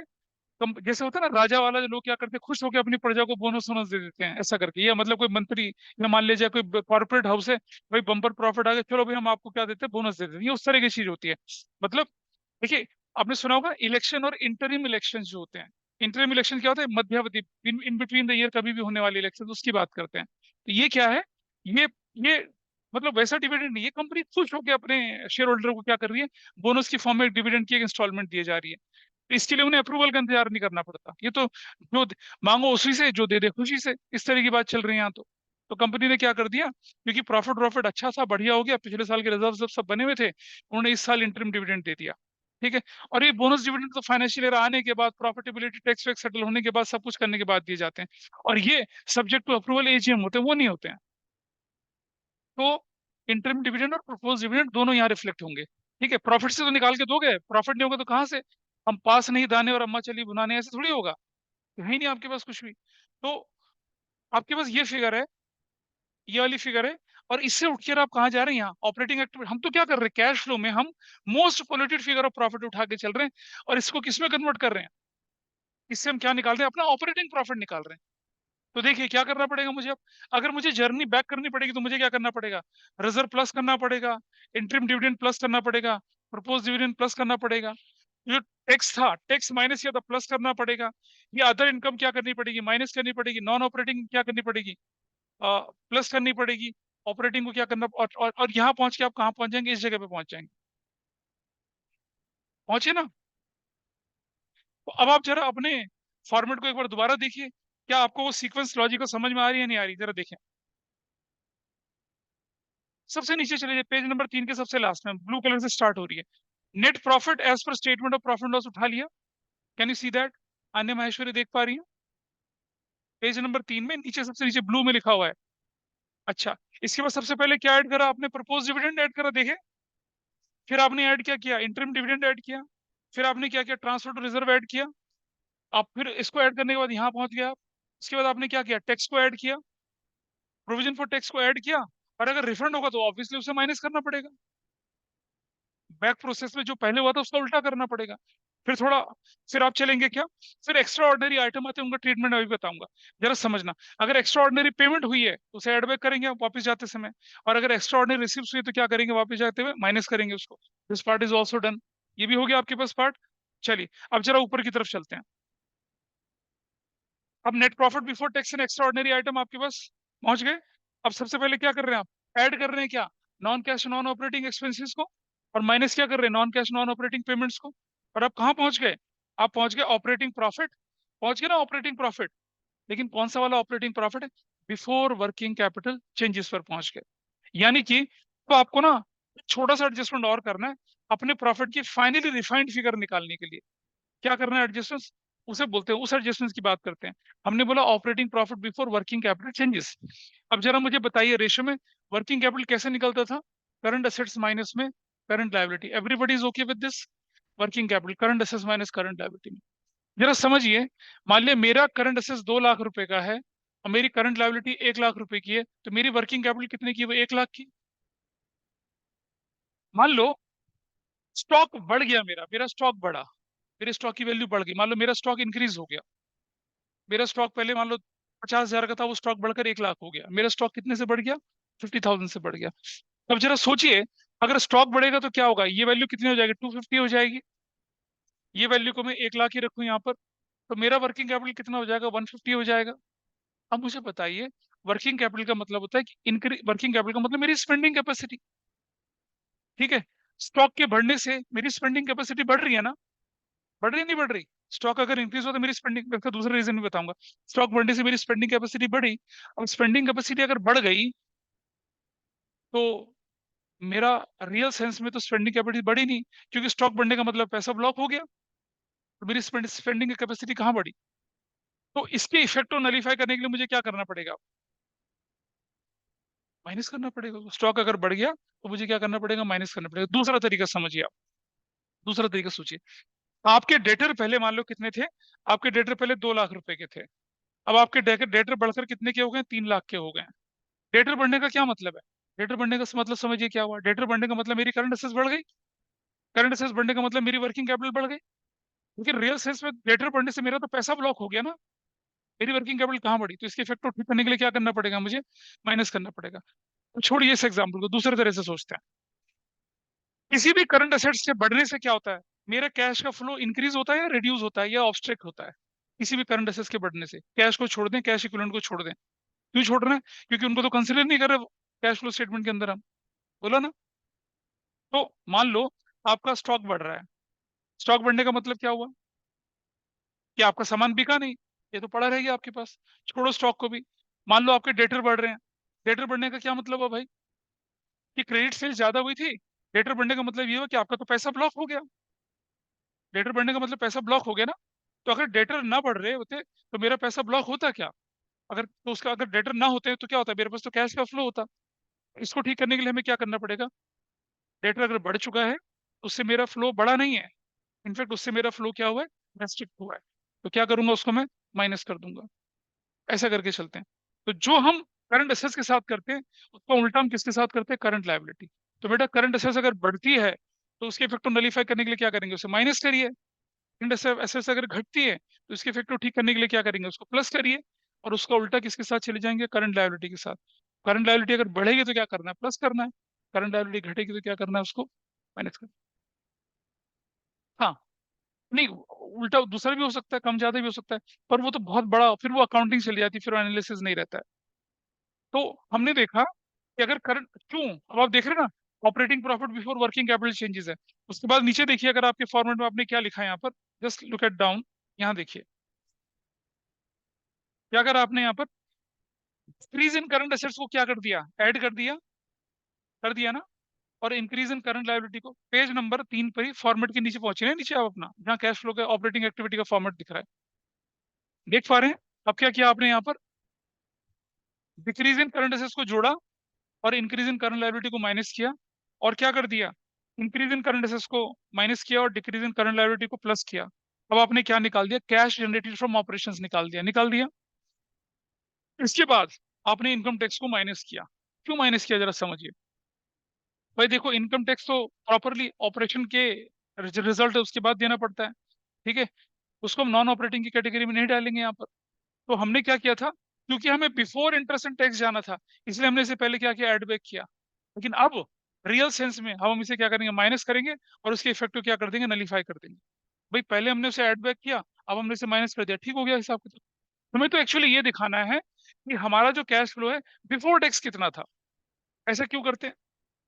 कम जैसे होता है ना, राजा वाला जो लोग क्या करते हैं, खुश होकर अपनी प्रजा को बोनस वोनस दे देते हैं ऐसा करके, या मतलब कोई मंत्री, या मान लीजिए कोई कॉर्पोरेट हाउस है, भाई बम्पर प्रॉफिट आ गया, चलो भाई हम आपको क्या देते हैं, बोनस दे देते हैं। ये उस तरह की चीज होती है। मतलब देखिए, आपने सुना होगा इलेक्शन और इंटरिम इलेक्शन जो होते हैं। इंटरिम इलेक्शन क्या होता है? मध्यावधि, इन बिटवीन द ईयर कभी भी होने वाले इलेक्शन, उसकी बात करते हैं। तो ये क्या है? ये मतलब वैसा डिविडेंड नहीं है, कंपनी खुश होकर अपने शेयर होल्डर को क्या कर रही है, बोनस की फॉर्म में डिविडेंड की एक इंस्टॉलमेंट दिए जा रही है। तो इसके लिए उन्हें अप्रूवल का इंतजार नहीं करना पड़ता। ये तो जो मांगो उसी से, जो दे दे खुशी से, इस तरह की बात चल रही है यहाँ तो कंपनी ने क्या कर दिया, क्योंकि प्रॉफिट प्रॉफिट अच्छा था, बढ़िया हो गया, पिछले साल के रिजर्व जब सब बने हुए थे, उन्होंने इस साल इंटरिम डिविडेंड दे दिया। ठीक है। और ये बोनस डिविडेंड तो फाइनेंशियल ईयर आने के बाद, प्रॉफिटेबिलिटी टैक्स वैक्स सेटल होने के बाद, सब कुछ करने के बाद दिए जाते हैं। और ये सब्जेक्ट टू अप्रूवल एजीएम होते हैं, वो नहीं होते हैं। तो इंटरिम डिविडेंड और प्रपोज डिविडेंड दोनों यहाँ रिफ्लेक्ट होंगे। ठीक है। प्रॉफिट से तो निकाल के दोगे, प्रॉफिट नहीं होगा तो कहाँ से? हम पास नहीं दाने और अम्मा चली बुनाने, ऐसे थोड़ी होगा। है ही नहीं आपके पास कुछ भी। तो आपके पास ये फिगर है, ये वाली फिगर है, और इससे उठकर आप कहाँ जा रहे हैं? यहाँ ऑपरेटिंग एक्टिविटी। हम तो क्या कर रहे हैं, कैश फ्लो में हम most polluted figure of profit उठा के चल रहे हैं, और इसको किस में कन्वर्ट कर रहे हैं? इससे हम क्या निकाल रहे हैं? अपना ऑपरेटिंग प्रॉफिट निकाल रहे हैं। तो देखिए क्या करना पड़ेगा मुझे अब। अगर मुझे जर्नी बैक करनी पड़ेगी तो मुझे क्या करना पड़ेगा? रिजर्व प्लस करना पड़ेगा, इंटरिम डिविडेंड प्लस करना पड़ेगा, प्रपोज डिविडेंड प्लस करना पड़ेगा, जो टैक्स था टैक्स माइनस किया था प्लस करना पड़ेगा, ये अदर इनकम क्या करनी पड़ेगी, माइनस करनी पड़ेगी, नॉन ऑपरेटिंग क्या करनी पड़ेगी, प्लस करनी पड़ेगी, ऑपरेटिंग को क्या करना, और यहाँ पहुंच के आप कहाँ पहुंच जाएंगे? इस जगह पे पहुंच जाएंगे। पहुंचे ना? तो अब आप जरा अपने फॉर्मेट को एक बार दोबारा देखिए, क्या आपको वो सीक्वेंस लॉजिक समझ में आ रही है नहीं आ रही, जरा देखिए। सबसे नीचे चले जाइए, पेज नंबर 3 के सबसे लास्ट में, ब्लू कलर से स्टार्ट हो रही है, net profit as per statement of profit loss उठा लिया। Can you see that? अन्य माहेश्वरी देख पा रही है? पेज नंबर 3 में नीचे सबसे नीचे ब्लू में लिखा हुआ है। अच्छा, इसके बाद सबसे पहले क्या ऐड करा आपने? प्रपोज डिविडेंड ऐड करा, देखे? फिर आपने ऐड क्या किया? इंटरिम डिविडेंड ऐड किया। फिर आपने क्या किया? ट्रांसफर टू रिजर्व ऐड किया। आप फिर इसको ऐड करने के बाद यहाँ पहुंच गया आप। उसके बाद आपने क्या किया? टैक्स को ऐड किया, प्रोविजन फॉर टैक्स को ऐड किया, और अगर रिफंड होगा तो ऑब्वियसली उसे माइनस करना पड़ेगा। बैक प्रोसेस में जो पहले हुआ था उसका उल्टा करना पड़ेगा। फिर थोड़ा, फिर आप चलेंगे क्या? फिर एक्स्ट्रा ऑर्डनरी आइटम आते हैं, उनका ट्रीटमेंट अभी बताऊंगा। जरा समझना, अगर एक्स्ट्रा ऑर्डनरी पेमेंट हुई है तो उसे एड बैक करेंगे आप वापस जाते समय, और अगर एक्स्ट्रा ऑर्डनरी रिसीव्स हुई है तो क्या करेंगे? वापस जाते हुए माइनस करेंगे उसको। This part is also done. ये भी हो गया आपके पास पार्ट। चलिए अब जरा ऊपर की तरफ चलते हैं। अब net profit before tax and extra ordinary item आपके पास पहुंच गए। अब सबसे पहले क्या कर रहे हैं आप? ऐड कर रहे हैं क्या? Non cash non operating expenses को, और माइनस क्या कर रहे हैं? Non cash non operating payments को। और आप कहाँ पहुंच गए? आप पहुंच गए ऑपरेटिंग प्रॉफिट। पहुंच गए ना ऑपरेटिंग प्रॉफिट? लेकिन कौन सा वाला ऑपरेटिंग प्रॉफिट है? बिफोर वर्किंग कैपिटल चेंजेस पर पहुंच गए। यानी कि तो आपको ना छोटा सा एडजस्टमेंट और करना है, अपने प्रॉफिट की फाइनली रिफाइंड फिगर निकालने के लिए। क्या करना है एडजस्टमेंट? उसे बोलते हैं, उस एडजस्टमेंट की बात करते हैं। हमने बोला operating profit before working capital changes. अब जरा मुझे बताइए, रेशो में वर्किंग कैपिटल कैसे निकलता था? करंट असेट्स माइनस में current liability. Everybody is okay with this? Working capital current assets minus current liability में। जरा समझिए, मान लिया मेरा करंट असेट्स 2 लाख रुपए का है, और मेरी करंट लायबिलिटी 1 लाख रुपए की है, तो मेरी वर्किंग कैपिटल कितने की? वो 1 लाख की। मान लो स्टॉक बढ़ गया, मेरा मेरा स्टॉक बढ़ा, मेरे स्टॉक की वैल्यू बढ़ गई। मान लो मेरा स्टॉक इंक्रीज हो गया, मेरा स्टॉक पहले मान लो 50,000 का था, वो स्टॉक बढ़कर 1 लाख हो गया। मेरा स्टॉक कितने से बढ़ गया? 50,000 से बढ़ गया। अब जरा सोचिए, अगर स्टॉक बढ़ेगा तो क्या होगा, ये वैल्यू कितनी हो जाएगी, 250 हो जाएगी। ये वैल्यू को मैं 1 लाख ही रखूं यहाँ पर, तो मेरा वर्किंग कैपिटल कितना हो जाएगा, 150 हो जाएगा। अब मुझे बताइए, वर्किंग कैपिटल का मतलब होता है कि इंक्रीज, वर्किंग कैपिटल का मतलब मेरी स्पेंडिंग कैपेसिटी। ठीक है, स्टॉक के बढ़ने से मेरी स्पेंडिंग कैपेसिटी बढ़ रही है ना, बढ़ रही नहीं बढ़ रही। स्टॉक अगर इंक्रीज हो तो मेरी स्पेंडिंग, इसका दूसरा रीजन भी बताऊंगा। स्टॉक बढ़ने से मेरी स्पेंडिंग कैपेसिटी बढ़ी। अब स्पेंडिंग कैपेसिटी अगर बढ़ गई तो मेरा रियल सेंस में तो स्पेंडिंग कैपेसिटी बढ़ी नहीं, क्योंकि स्टॉक बढ़ने का मतलब पैसा ब्लॉक हो गया, तो मेरी स्पेंडिंग कैपेसिटी कहाँ बढ़ी। तो इसके इफेक्ट को नलीफाई करने के लिए मुझे क्या करना पड़ेगा, माइनस करना पड़ेगा। स्टॉक अगर बढ़ गया तो मुझे क्या करना पड़ेगा, माइनस करना पड़ेगा। दूसरा तरीका समझिए आप, दूसरा तरीका सोचिए। आपके डेटर पहले मान लो कितने थे, आपके डेटर पहले 2 लाख रुपए के थे। अब आपके डेटर बढ़कर कितने के हो गए, 3 लाख के हो गए। डेटर बढ़ने का क्या मतलब है, डेटर बढ़ने का मतलब समझिए क्या हुआ। डेटर बढ़ने का मतलब मेरी करंट असेट्स बढ़ गई, करंट असेट्स बढ़ने का मतलब मेरी वर्किंग कैपिटल बढ़ गई। लेकिन रियल सेंस में डेटर बढ़ने से मेरा तो पैसा ब्लॉक हो गया ना, मेरी वर्किंग कैपिटल कहाँ बढ़ी। तो इसके इफेक्ट को ठीक करने के लिए क्या करना पड़ेगा, मुझे माइनस करना पड़ेगा। तो छोड़िए इस एग्जाम्पल को, दूसरे तरह से सोचते हैं। किसी भी करंट असेट्स के बढ़ने से क्या होता है, मेरा कैश का फ्लो इंक्रीज होता है या रिड्यूस होता है या ऑब्स्ट्रैक्ट होता है। किसी भी करंट असेट्स के बढ़ने से, कैश को छोड़ दें, कैश इक्विवेलेंट को छोड़ दें। क्यों छोड़ रहे हैं, क्योंकि उनको तो कंसिडर नहीं कर रहे कैश फ्लो स्टेटमेंट के अंदर हम, बोला ना। तो मान लो आपका स्टॉक बढ़ रहा है, स्टॉक बढ़ने का मतलब क्या हुआ कि आपका सामान बिका नहीं, ये तो पड़ा रहेगा आपके पास। छोड़ो स्टॉक को भी, मान लो आपके डेटर बढ़ रहे हैं। डेटर बढ़ने का क्या मतलब है भाई, कि क्रेडिट सेल्स ज्यादा हुई थी। डेटर बढ़ने का मतलब ये हुआ कि आपका तो पैसा ब्लॉक हो गया। डेटर बढ़ने का मतलब पैसा ब्लॉक हो गया ना। तो अगर डेटर ना बढ़ रहे होते तो मेरा पैसा ब्लॉक होता क्या, अगर तो उसका अगर डेटर ना होते तो क्या होता, मेरे पास तो कैश का फ्लो होता। इसको ठीक करने के लिए हमें क्या करना पड़ेगा, डेटर अगर बढ़ चुका है तो उससे मेरा फ्लो बढ़ा नहीं है, इनफैक्ट उससे मेरा फ्लो क्या हुआ है, रेस्ट्रिक्ट हुआ है। तो क्या करूंगा, उसको मैं माइनस कर दूंगा। ऐसा करके चलते हैं। तो जो हम करंट असेट्स के साथ करते हैं उसको उल्टा हम किसके साथ करते हैं, करंट लायबिलिटी। तो बेटा करंट असेट्स अगर बढ़ती है तो उसके इफेक्ट को नलीफाई करने के लिए क्या करेंगे, उसे माइनस करिए। करंट असेट्स अगर घटती है तो इसके इफेक्ट को ठीक करने के लिए क्या करेंगे, उसको प्लस करिए। और उसका उल्टा किसके साथ चले जाएंगे, करंट लायबिलिटी के साथ। करंट लायबिलिटी अगर बढ़ेगी तो क्या करना है, प्लस करना है। करंट लायबिलिटी घटेगी तो क्या करना है, उसको माइनस करना है। हाँ, नहीं, उल्टा दूसरा भी हो सकता है, कम ज्यादा भी हो सकता है। पर वो तो बहुत बड़ा, फिर वो अकाउंटिंग चली जाती है, फिर एनालिसिस नहीं रहता है। तो हमने देखा कि अगर करंट, क्यों, अब आप देख रहे हैं ना, operating profit before working capital changes है। उसके बाद नीचे देखिए, अगर आपके फॉर्मेट में आपने क्या लिखा है यहाँ पर, जस्ट लुक एट डाउन, यहाँ देखिए क्या करा आपने यहाँ पर, इंक्रीज इन करंट असेट्स को क्या कर दिया, ऐड कर दिया ना। और इंक्रीज इन करंट लायबिलिटी को पेज नंबर 3 पर ही फॉर्मेट के नीचे पहुंचे ना, नीचे आप अपना जहाँ कैश फ्लो का ऑपरेटिंग एक्टिविटी का फॉर्मेट दिख रहा है, देख पा रहे हैं। अब क्या किया आपने यहाँ पर, डिक्रीज इन करंट असेट्स को जोड़ा और इंक्रीज इन करंट लायबिलिटी को माइनस किया। और क्या कर दिया, इंक्रीज इन करंट असेट्स को माइनस किया और डिक्रीज इन करंट लायबिलिटी को प्लस किया। अब आपने क्या निकाल दिया, कैश जनरेटेड फ्रॉम ऑपरेशंस निकाल दिया, निकाल दिया। इसके बाद आपने इनकम टैक्स को माइनस किया। क्यों माइनस किया, जरा समझिए। भाई देखो, इनकम टैक्स तो प्रॉपरली ऑपरेशन के रिजल्ट है उसके बाद देना पड़ता है, ठीक है। उसको हम नॉन ऑपरेटिंग की कैटेगरी में नहीं डालेंगे यहाँ पर। तो हमने क्या किया था, क्योंकि हमें बिफोर इंटरेस्ट एंड टैक्स जाना था, इसलिए हमने इसे पहले क्या किया, एड बैक किया। लेकिन अब रियल सेंस में हम इसे क्या करेंगे, माइनस करेंगे और उसके इफेक्ट को क्या कर देंगे, नलीफाई कर देंगे। भाई पहले हमने उसे एड बैक किया, अब हमने इसे माइनस कर दिया, ठीक हो गया हिसाब किताब। हमें तो एक्चुअली ये दिखाना है कि हमारा जो कैश फ्लो है बिफोर टैक्स कितना था। ऐसा क्यों करते हैं,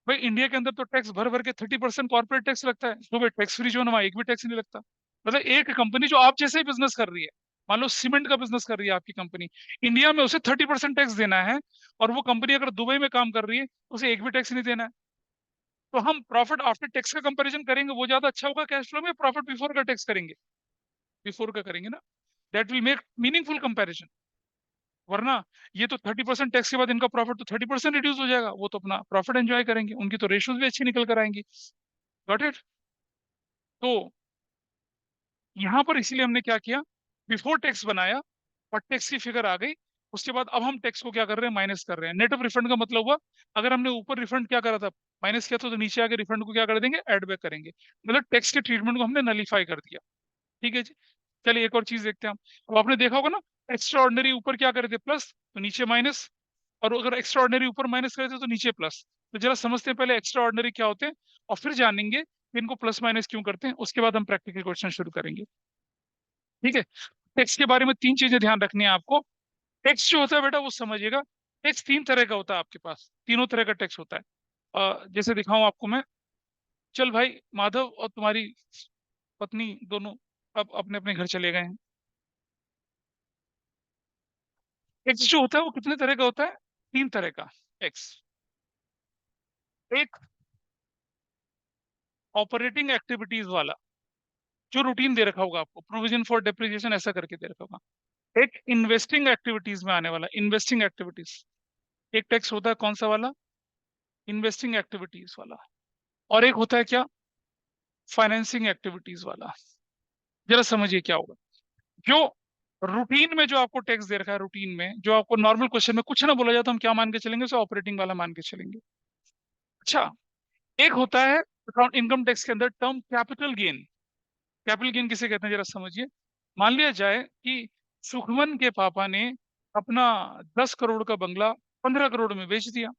भाई इंडिया के अंदर तो टैक्स भर भर के 30% कॉर्पोरेट टैक्स लगता है, जो भाई टैक्स फ्री जोन है वहाँ एक भी टैक्स नहीं लगता। मतलब एक कंपनी जो आप जैसे ही बिजनेस कर रही है, मान लो सीमेंट का बिजनेस कर रही है आपकी कंपनी, इंडिया में उसे 30% टैक्स देना है। और वो कंपनी अगर दुबई में काम कर रही है उसे एक भी टैक्स नहीं देना है। तो हम प्रॉफिट आफ्टर टैक्स का कंपैरिजन करेंगे, वो ज्यादा अच्छा होगा कैश फ्लो में, प्रॉफिट बिफोर का टैक्स करेंगे, बिफोर का करेंगे ना। That will make meaningful comparison. वरना ये तो 30% टैक्स के बाद इनका प्रॉफिट तो 30% रिड्यूस हो जाएगा, वो तो अपना प्रॉफिट एंजॉय करेंगे, उनकी तो रेशियोज भी अच्छी निकल कर आएंगी। Got it. तो यहाँ पर इसीलिए हमने क्या किया, बिफोर टैक्स बनाया और टैक्स की फिगर आ गई। उसके बाद अब हम टैक्स को क्या कर रहे हैं, माइनस कर रहे हैं। नेट ऑफ रिफंड का मतलब हुआ, अगर हमने ऊपर रिफंड क्या करा था, माइनस किया था, तो नीचे आके रिफंड को क्या कर देंगे, एड बैक करेंगे। मतलब टैक्स के ट्रीटमेंट को हमने नलीफाई कर दिया। ठीक है जी। चलिए एक और चीज देखते हैं हम। अब आपने देखा होगा ना, एक्स्ट्रा ऑर्डिनरी ऊपर क्या करे थे, प्लस, तो नीचे माइनस। और अगर एक्स्ट्रा ऑर्डिनरी ऊपर माइनस करे तो नीचे प्लस। तो जरा समझते हैं पहले एक्स्ट्रा ऑर्डिनरी क्या होते हैं, और फिर जानेंगे कि इनको प्लस माइनस क्यों करते हैं, उसके बाद हम प्रैक्टिकल क्वेश्चन शुरू करेंगे। ठीक है। टेक्स्ट के बारे में तीन चीजें ध्यान रखनी है आपको। टेक्स्ट जो होता है बेटा वो समझिएगा, टेक्स्ट तीन तरह का होता है आपके पास, तीनों तरह का टेक्स्ट होता है। जैसे दिखाऊं आपको मैं, चल भाई माधव और तुम्हारी पत्नी दोनों अब अपने अपने घर चले गए हैं। टेक्स्ट जो होता है वो कितने तरह का होता है, तीन तरह का टेक्स्ट। एक ऑपरेटिंग एक्टिविटीज वाला, जो रूटीन दे रखा होगा आपको, प्रोविजन फॉर डेप्रिसिएशन ऐसा करके दे रखा होगा। एक इन्वेस्टिंग एक्टिविटीज में आने वाला, इन्वेस्टिंग एक्टिविटीज एक टेक्स्ट होता है, कौन सा वाला, इन्वेस्टिंग एक्टिविटीज वाला। और एक होता है क्या, फाइनेंसिंग एक्टिविटीज वाला। जरा समझिए क्या होगा। जो रूटीन में जो आपको टैक्स दे रखा है, रूटीन में जो आपको नॉर्मल क्वेश्चन में कुछ ना बोला जाता, हम क्या मान के चलेंगे, उसे ऑपरेटिंग वाला मान के चलेंगे। अच्छा, एक होता है अकाउंट इनकम टैक्स के अंदर term capital gain. Capital gain किसे कहते हैं जरा समझिए। मान लिया जाए कि सुखमन के पापा ने अपना 10 करोड़ का बंगला 15 करोड़ में बेच दिया।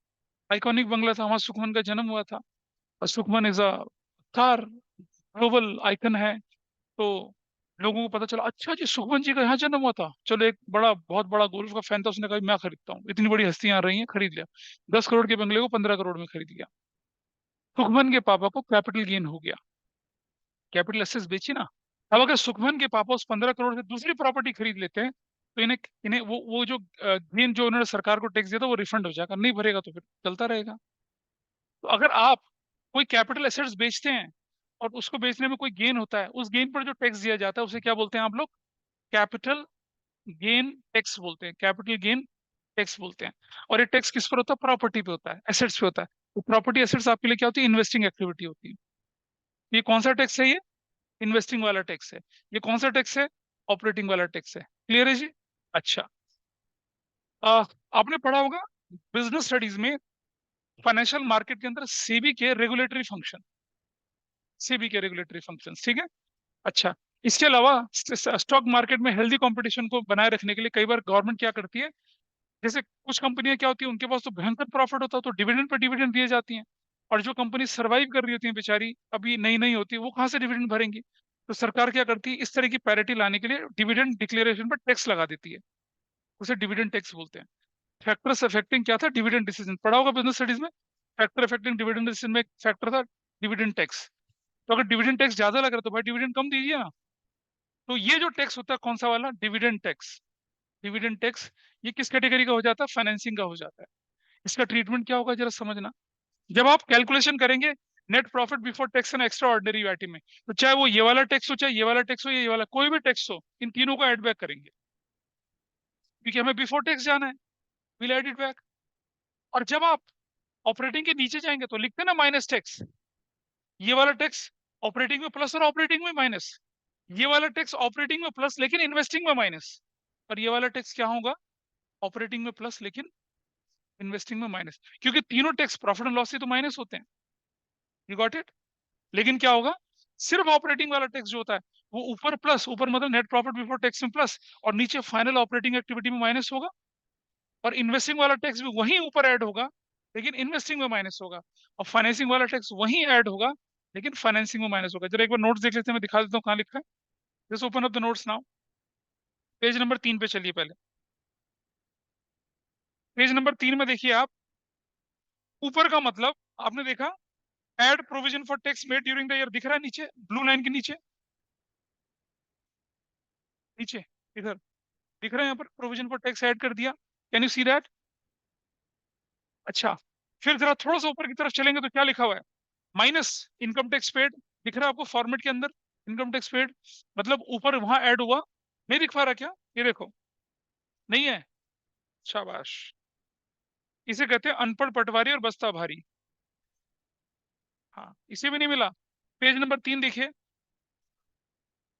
आइकॉनिक बंगला था, वहां सुखमन का जन्म हुआ था, और Sukhman is a Thar global icon है। तो लोगों को पता चला, अच्छा जी सुखमन जी का यहाँ जन्म हुआ था, चलो एक बड़ा बहुत बड़ा गोल्फ का फैन था, उसने कहा मैं खरीदता हूँ, इतनी बड़ी हस्तियां आ रही हैं, खरीद लिया। 10 करोड़ के बंगले को 15 करोड़ में खरीद लिया। सुखमन के पापा को कैपिटल गेन हो गया, कैपिटल एसेट्स बेची ना। अब अगर सुखमन के पापा उस 15 करोड़ से दूसरी प्रॉपर्टी खरीद लेते हैं, तो इन्हें इन्हें वो जो गेन जो उन्होंने सरकार को टैक्स दिया था वो रिफंड हो जाएगा, नहीं भरेगा तो फिर चलता रहेगा। तो अगर आप कोई कैपिटल एसेट्स बेचते हैं और उसको बेचने में कोई गेन होता है, उस गेन पर जो टैक्स दिया जाता है उसे क्या बोलते हैं आप लोग, कैपिटल गेन टैक्स बोलते हैं, कैपिटल गेन टैक्स बोलते हैं। और ये टैक्स किस पर होता है, प्रॉपर्टी पे होता है, एसेट्स पे होता है। तो प्रॉपर्टी एसेट्स आपके लिए क्या होती है, इन्वेस्टिंग एक्टिविटी होती है। ये कौन सा टैक्स है, ये इन्वेस्टिंग वाला टैक्स है। ये कौन सा टैक्स है, ऑपरेटिंग वाला टैक्स है। क्लियर है जी। अच्छा, आपने पढ़ा होगा बिजनेस स्टडीज में, फाइनेंशियल मार्केट के अंदर सेबी के रेगुलेटरी फंक्शन, सेबी के रेगुलेटरी फंक्शन, ठीक है। अच्छा, इसके अलावा स्टॉक मार्केट में हेल्दी कंपटीशन को बनाए रखने के लिए कई बार गवर्नमेंट क्या करती है, जैसे कुछ कंपनियां क्या होती है, उनके पास तो भयंकर प्रॉफिट होता है, तो डिविडेंड पर डिविडेंड दिए जाती हैं। और जो कंपनी सरवाइव कर रही होती है बेचारी, अभी नई नई होती है, वो कहाँ से डिविडेंड भरेंगी। तो सरकार क्या करती है, इस तरह की पैरिटी लाने के लिए डिविडेंड डिक्लेरेशन पर टैक्स लगा देती है, उसे डिविडेंड टैक्स बोलते हैं। फैक्टर्स अफेक्टिंग क्या था, डिविडेंड डिसीजन, पढ़ा होगा बिजनेस स्टडीज में। फैक्टर अफेक्टिंग डिविडेंड डिसीजन में एक फैक्टर था डिविडेंड टैक्स। तो अगर डिविडेंड टैक्स ज्यादा लग रहा है तो भाई डिविडेंड कम दीजिए ना। तो ये जो टैक्स होता है कौन सा वाला, डिविडेंड टैक्स। डिविडेंड टैक्स ये किस कैटेगरी का हो जाता है, फाइनेंसिंग का हो जाता है। इसका ट्रीटमेंट क्या होगा जरा समझना। जब आप कैलकुलेशन करेंगे net profit before tax and extraordinary वैटी में, तो चाहे वो ये वाला टैक्स हो, चाहे ये वाला टैक्स हो, या ये वाला कोई भी टैक्स हो, इन तीनों को ऐड बैक करेंगे, क्योंकि हमें बिफोर टैक्स जाना है, विल ऐड इट बैक। और जब आप ऑपरेटिंग के नीचे जाएंगे तो लिखते हैं ना माइनस टैक्स, ये वाला टैक्स ऑपरेटिंग में प्लस और ऑपरेटिंग में माइनस, ये वाला टैक्स ऑपरेटिंग में प्लस लेकिन इन्वेस्टिंग में माइनस, और ये वाला टैक्स क्या होगा, ऑपरेटिंग में प्लस लेकिन इन्वेस्टिंग में माइनस, क्योंकि तीनों टैक्स प्रॉफिट एंड लॉस से तो माइनस होते हैं। You got it. लेकिन क्या होगा, सिर्फ ऑपरेटिंग वाला टैक्स जो होता है वो ऊपर प्लस, ऊपर मतलब नेट प्रॉफिट बिफोर टैक्स में प्लस, और नीचे फाइनल ऑपरेटिंग एक्टिविटी में माइनस होगा। और इन्वेस्टिंग वाला टैक्स भी वहीं ऊपर ऐड होगा लेकिन इन्वेस्टिंग में माइनस होगा। और फाइनेंसिंग वाला टैक्स वहीं ऐड होगा लेकिन फाइनेंसिंग में माइनस होगा। जरा एक बार नोट्स देख लेते हैं, मैं दिखा देता हूँ कहाँ लिखा है। Just open up the notes now. Page number 3 पे चलिए पहले। पेज नंबर 3 में देखिए आप, ऊपर का मतलब आपने देखा, add provision for tax made during the year, दिख रहा है नीचे ब्लू लाइन के नीचे, नीचे इधर दिख रहा है, यहाँ पर प्रोविजन फॉर टैक्स ऐड कर दिया। Can you see that. अच्छा, फिर जरा थोड़ा सा ऊपर की तरफ चलेंगे तो क्या लिखा हुआ है, माइनस इनकम टैक्स पेड, दिख रहा है आपको फॉर्मेट के अंदर, इनकम टैक्स पेड, मतलब ऊपर वहां ऐड हुआ। नहीं दिख पा रहा क्या, ये देखो, नहीं है, शाबाश। इसे कहते हैं अनपढ़ पटवारी और बस्ता भारी। हाँ, इसे भी नहीं मिला। पेज नंबर 3 देखिए।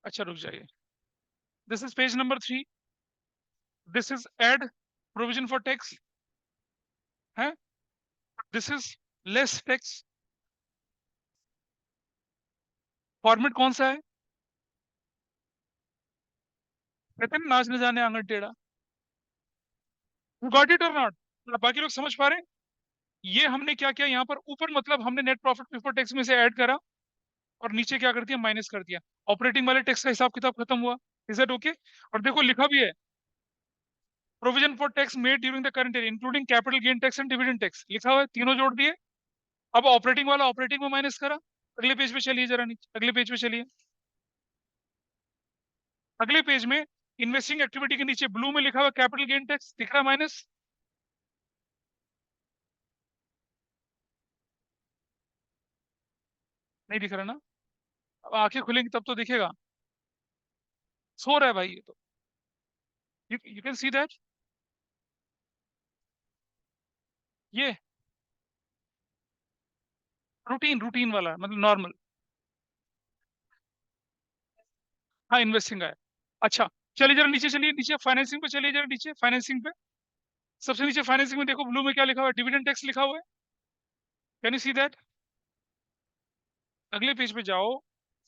अच्छा रुक जाइए, this is page number 3, this is add provision for tax है, this is less tax. Format कौन सा है, कहते हैं ना, नाच न जाने आंगन टेढ़ा। यू गॉट इट और नॉट। बाकी लोग समझ पा रहे हैं? ये हमने क्या किया यहाँ पर, ऊपर मतलब हमने नेट प्रॉफिट बिफोर टैक्स में से ऐड करा और नीचे क्या कर दिया, माइनस कर दिया। ऑपरेटिंग वाले टैक्स का हिसाब किताब खत्म हुआ। Is that okay? और देखो लिखा भी है, provision for tax made during the current year including capital gain tax and dividend tax, लिखा हुआ है, तीनों जोड़ दिए। अब ऑपरेटिंग वाला ऑपरेटिंग में माइनस करा। अगले पेज पे चलिए जरा, नीचे अगले पेज पे चलिए। अगले पेज में इन्वेस्टिंग एक्टिविटी के नीचे ब्लू में लिखा हुआ कैपिटल गेन टैक्स, दिख रहा है माइनस? नहीं दिख रहा ना? अब आंखें खुलेंगी तब तो दिखेगा। सो रहा है भाई ये तो। You can see that. ये रूटीन रूटीन वाला मतलब नॉर्मल। हाँ इन्वेस्टिंग है। अच्छा, चलिए जरा नीचे चलिए, नीचे फाइनेंसिंग पे चलिए जरा, नीचे फाइनेंसिंग पे। सबसे नीचे फाइनेंसिंग में देखो ब्लू में क्या लिखा हुआ है, डिविडेंड टैक्स लिखा हुआ है। Can you see that? अगले पेज पे जाओ,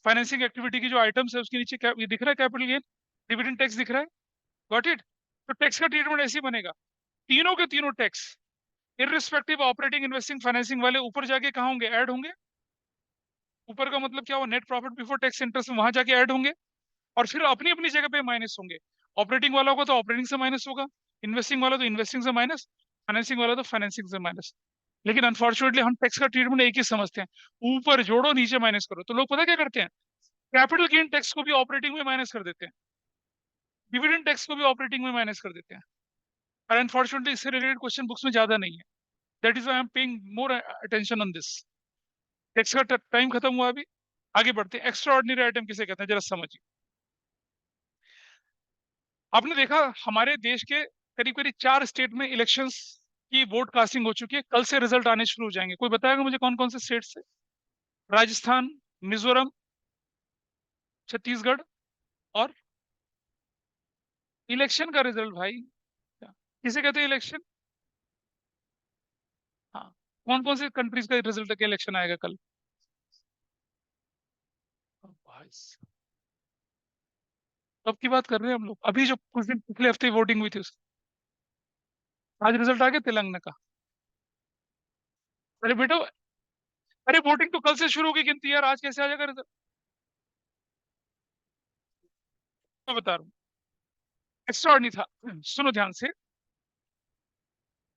फाइनेंसिंग एक्टिविटी की जो आइटम्स है उसके नीचे क्या ये दिख रहा है, कैपिटल गेन डिविडेंड टैक्स दिख रहा है। Got it? तो टैक्स का ट्रीटमेंट ऐसे ही बनेगा, तीनों के तीनों tax irrespective operating investing financing वाले ऊपर जाके कहाँ होंगे, ऐड होंगे। ऊपर का मतलब क्या हुआ, net profit before tax interest में वहां जाके ऐड होंगे और फिर अपनी अपनी जगह पे माइनस होंगे। ऑपरेटिंग वाला होगा तो ऑपरेटिंग से माइनस होगा, इन्वेस्टिंग वाला तो इन्वेस्टिंग से माइनस, फाइनेंसिंग वाला तो फाइनेंसिंग से माइनस। लेकिन अनफॉर्चुनेटली हम टैक्स का ट्रीटमेंट एक ही समझते हैं, ऊपर जोड़ो नीचे माइनस करो। तो लोग पता क्या करते हैं, कैपिटल गेन टैक्स को भी ऑपरेटिंग में माइनस कर देते हैं, डिविडेंड टैक्स को भी ऑपरेटिंग में माइनस कर देते हैं। और अनफॉर्चुनेटली इससे रिलेटेड क्वेश्चन बुक्स में ज्यादा नहीं है। That is I am paying more attention on this. Tax का टाइम खत्म हुआ अभी, आगे बढ़ते हैं। एक्स्ट्रा ऑर्डिनरी आइटम किसे कहते हैं जरा समझिए। आपने देखा हमारे देश के करीब करीब 4 स्टेट में इलेक्शंस की वोट कास्टिंग हो चुकी है, कल से रिजल्ट आने शुरू हो जाएंगे। कोई बताएगा मुझे कौन कौन से स्टेट से? राजस्थान, मिजोरम, छत्तीसगढ़ और इलेक्शन का रिजल्ट भाई किसे कहते हैं इलेक्शन? हाँ, कौन कौन से कंट्रीज का रिजल्ट का इलेक्शन आएगा कल? भाई कब की बात कर रहे हैं हम लोग? अभी जो कुछ दिन पिछले हफ्ते वोटिंग हुई थी उसकी, आज रिजल्ट आ गया तेलंगाना का। अरे बेटा, अरे वोटिंग तो कल से शुरू होगी गिनती यार, आज कैसे आ जाएगा रिजल्ट? मैं बता रहा हूँ, एक्स्ट्रा नहीं था। सुनो ध्यान से।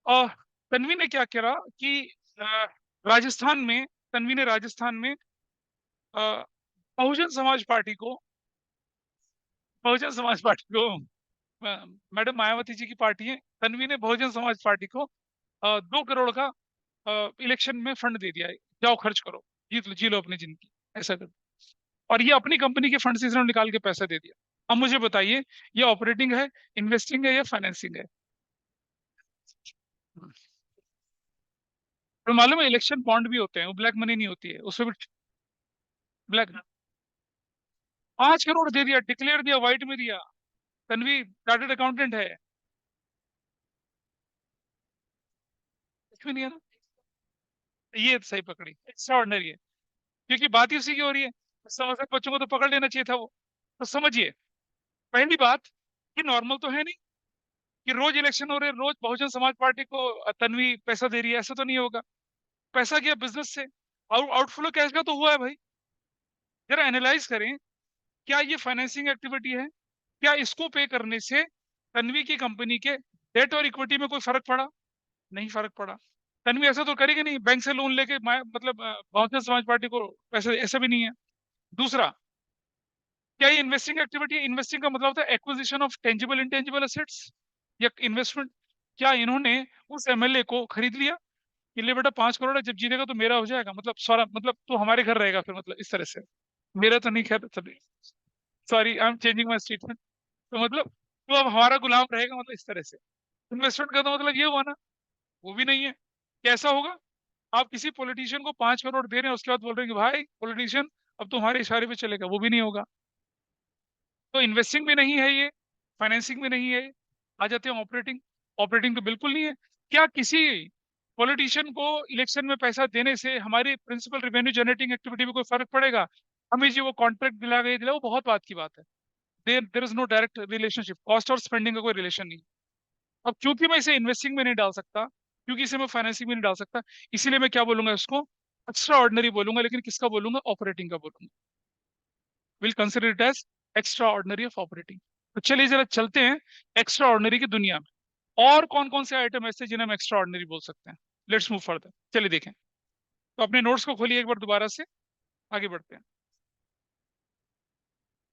और तन्वी ने क्या करा कि राजस्थान में, तन्वी ने राजस्थान में अ, बहुजन समाज पार्टी को, बहुजन समाज पार्टी को, मैडम मायावती जी की पार्टी है, तन्वी ने बहुजन समाज पार्टी को 2 करोड़ का इलेक्शन में फंड दे दिया है, जाओ खर्च करो, जीत लो, जी लो अपनी जिंदगी, ऐसा कर। और ये अपनी कंपनी के फंड से इसने निकाल के पैसा दे दिया। अब मुझे बताइए, ये ऑपरेटिंग है, इन्वेस्टिंग है या फाइनेंसिंग है? तो मालूम है इलेक्शन बॉन्ड भी होते हैं, वो ब्लैक मनी नहीं होती है उसमें भी। ब्लैक 5 करोड़ दे दिया, डिक्लेयर दिया, व्हाइट में दिया। तन्वी चार्टर्ड अकाउंटेंट है, कुछ भी नहीं है ना? ये सही पकड़ी, एक्स्ट्रा ऑर्डिनरी है, क्योंकि बात ही उसी की हो रही है। समझ बच्चों को तो पकड़ लेना चाहिए था वो। तो समझिए, पहली बात, ये नॉर्मल तो है नहीं कि रोज इलेक्शन हो रहे हैं, रोज बहुजन समाज पार्टी को तन्वी पैसा दे रही है, ऐसा तो नहीं होगा। पैसा गया बिजनेस से, आउटफ्लो कैश का तो हुआ है भाई। जरा एनालाइज करें, क्या ये फाइनेंसिंग एक्टिविटी है? क्या इसको पे करने से तन्वी की कंपनी के डेट और इक्विटी में कोई फर्क पड़ा? नहीं फर्क पड़ा। तन्वी ऐसा तो करेगी नहीं, बैंक से लोन लेके मतलब बहुजन समाज पार्टी को पैसे, ऐसा भी नहीं है। दूसरा, क्या ये इन्वेस्टिंग एक्टिविटी है? इन्वेस्टिंग का मतलब होता है acquisition of tangible intangible assets या इन्वेस्टमेंट। क्या इन्होंने उस एमएलए को खरीद लिया कि ले बेटा 5 करोड़ है, जब जीतेगा तो मेरा हो जाएगा, मतलब सारा, मतलब तो हमारे घर रहेगा फिर, मतलब इस तरह से। मेरा तो नहीं, खैर sorry I am changing my statement. तो मतलब तो अब हमारा गुलाम रहेगा, मतलब इस तरह से। इन्वेस्टमेंट का तो मतलब ये हुआ ना, वो भी नहीं है। कैसा होगा? आप किसी पॉलिटिशियन को 5 करोड़ दे रहे हैं, उसके बाद बोल रहे हैं कि भाई पॉलिटिशियन अब तुम्हारे इशारे पे चलेगा, वो भी नहीं होगा। तो इन्वेस्टिंग भी नहीं है ये, फाइनेंसिंग भी नहीं है। आ जाते हैं ऑपरेटिंग। ऑपरेटिंग तो बिल्कुल नहीं है। क्या किसी पॉलिटिशियन को इलेक्शन में पैसा देने से हमारी प्रिंसिपल रेवेन्यू जनरेटिंग एक्टिविटी में कोई फर्क पड़ेगा? हमें जो वो कॉन्ट्रैक्ट दिला गया दिला, वो बहुत बात की बात है। There is no direct relationship, cost और स्पेंडिंग का कोई रिलेशन नहीं। अब क्योंकि मैं इसे इन्वेस्टिंग में नहीं डाल सकता, क्योंकि इसे मैं फाइनेंसिंग में नहीं डाल सकता, इसीलिए मैं क्या बोलूंगा, इसको एक्स्ट्रा ऑर्डिनरी बोलूंगा, लेकिन किसका बोलूंगा, ऑपरेटिंग का बोलूंगा। Will consider it as extraordinary of operating. तो चलिए जरा चलते हैं एक्स्ट्रा ऑर्डिनरी की दुनिया में, और कौन कौन से आइटम ऐसे जिन्हें हम एक्स्ट्रा ऑर्डिनरी बोल सकते हैं। लेट्स मूव फर्दर, चलिए देखें। तो अपने नोट्स को खोलिए एक बार दोबारा से, आगे बढ़ते हैं।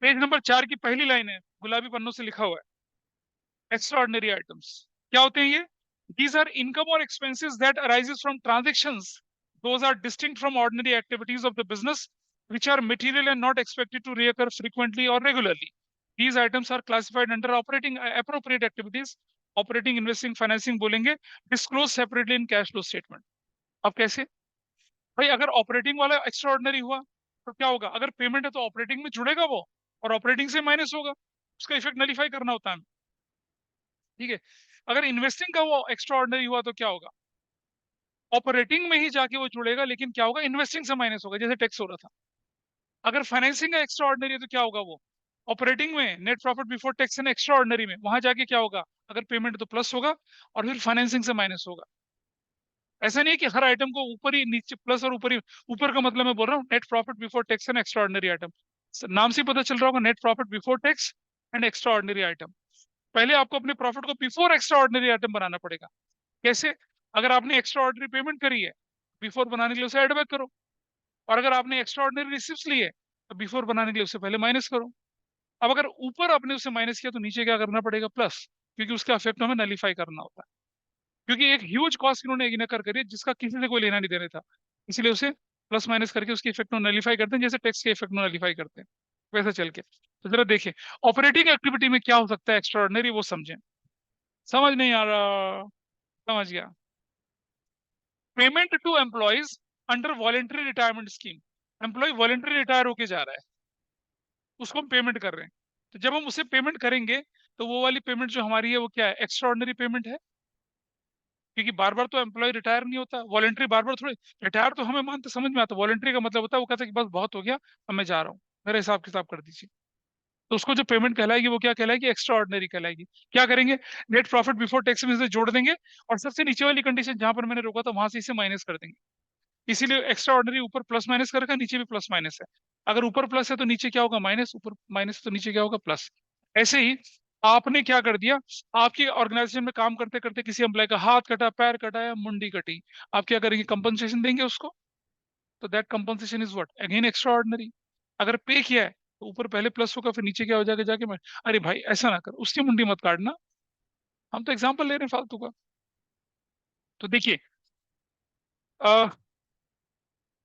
पेज नंबर 4 की पहली लाइन है, गुलाबी पन्नों से लिखा हुआ है, एक्स्ट्रा ऑर्डिनरी आइटम्स क्या होते हैं ये? These are income or expenses that arises from transactions. Those are distinct from ordinary activities of the business, which are material and not expected to reoccur frequently or regularly. These items are classified under operating appropriate activities. Operating, investing, financing बोलेंगे, disclose separately in cash flow statement. अब कैसे? भाई अगर ऑपरेटिंग वाला एक्स्ट्रा ऑर्डिनरी हुआ तो क्या होगा, अगर पेमेंट है तो ऑपरेटिंग में जुड़ेगा वो, और ऑपरेटिंग से माइनस होगा, उसका इफेक्ट नलीफाई करना होता है, ठीक है। अगर इन्वेस्टिंग का वो एक्स्ट्रा ऑर्डिनरी हुआ तो क्या होगा, ऑपरेटिंग में ही जाके वो जुड़ेगा, लेकिन क्या होगा, इन्वेस्टिंग से माइनस होगा, जैसे टैक्स हो रहा था। अगर फाइनेंसिंग का एक्स्ट्रा ऑर्डिनरी है तो क्या होगा, वो ऑपरेटिंग में नेट प्रॉफिट बिफोर टैक्स है, एक्स्ट्रा ऑर्डिनरी में वहां जाके क्या होगा, अगर पेमेंट तो प्लस होगा, और फिर फाइनेंसिंग से माइनस होगा। ऐसा नहीं है कि हर आइटम को ऊपर ही नीचे प्लस और ऊपर ही, ऊपर का मतलब मैं बोल रहा हूँ net profit before tax and extraordinary item. नाम से पता चल रहा होगा, net profit before tax and extraordinary item. पहले आपको अपने प्रॉफिट को बिफोर एक्स्ट्रा ऑर्डिनरी आइटम बनाना पड़ेगा। कैसे? अगर आपने एक्स्ट्रा ऑर्डिनरी पेमेंट करी है, बिफोर बनाने के लिए उसे एड बैक करो, और अगर आपने एक्स्ट्रा ऑर्डिनरी रिसिप्ट ली है तो बिफोर बनाने के लिए उससे पहले माइनस करो। अब अगर ऊपर आपने उसे माइनस किया तो नीचे क्या करना पड़ेगा, प्लस, क्योंकि उसका इफेक्ट हमें नलीफाई करना होता है, क्योंकि एक ह्यूज कॉस्ट इन्होंने इनकर करी है जिसका किसी से कोई लेना नहीं देना था, इसलिए उसे प्लस माइनस करके उसके इफेक्ट को नलीफाई करते हैं, जैसे टैक्स के इफेक्ट को नलीफाई करते हैं, वैसा चल के। तो जरा देखिए ऑपरेटिंग एक्टिविटी में क्या हो सकता है एक्स्ट्रा ऑर्डिनरी, वो समझें। समझ नहीं आ रहा? समझ गया। Payment to employees under voluntary retirement scheme. Employ voluntary retire होके जा रहा है, उसको हम पेमेंट कर रहे हैं, तो जब हम उसे पेमेंट करेंगे तो वो वाली पेमेंट जो हमारी है वो क्या है, एक्स्ट्रा ऑर्डिनरी पेमेंट है, क्योंकि बार बार तो एम्प्लॉय रिटायर नहीं होता, वॉलेंट्री बार बार थोड़ी। रिटायर तो हमें मानते समझ में आता, वॉलेंट्री का मतलब होता है वो कहता है कि बस बहुत हो गया, अब मैं जा रहा हूँ, मेरा हिसाब किताब कर दीजिए। तो उसको जो पेमेंट कहलाएगी वो क्या कहलाएगी, एक्स्ट्रा ऑर्डिनरी कहलाएगी। क्या करेंगे, नेट प्रॉफिट बिफोर टैक्स में इसे जोड़ देंगे, और सबसे नीचे वाली कंडीशन जहां पर मैंने रोका था वहां से इसे माइनस कर देंगे। इसीलिए एक्स्ट्रा ऑर्डिनरी ऊपर प्लस माइनस करेगा, नीचे भी प्लस माइनस है। अगर ऊपर प्लस है तो नीचे क्या होगा, माइनस, ऊपर माइनस तो नीचे क्या होगा, प्लस। ऐसे ही आपने क्या कर दिया, आपकी ऑर्गेनाइजेशन में काम करते करते किसी एम्प्लॉय का हाथ कटा, पैर कटा या मुंडी कटी, आप क्या करेंगे, कंपनसेशन देंगे उसको। तो that compensation is what, again extra ordinary. अगर पे किया है तो ऊपर पहले प्लस होगा, फिर नीचे क्या हो जाएगा जाके मैं, अरे भाई ऐसा ना कर, उसकी मुंडी मत काटना, हम तो एग्जाम्पल ले रहे हैं फालतू का। तो देखिए,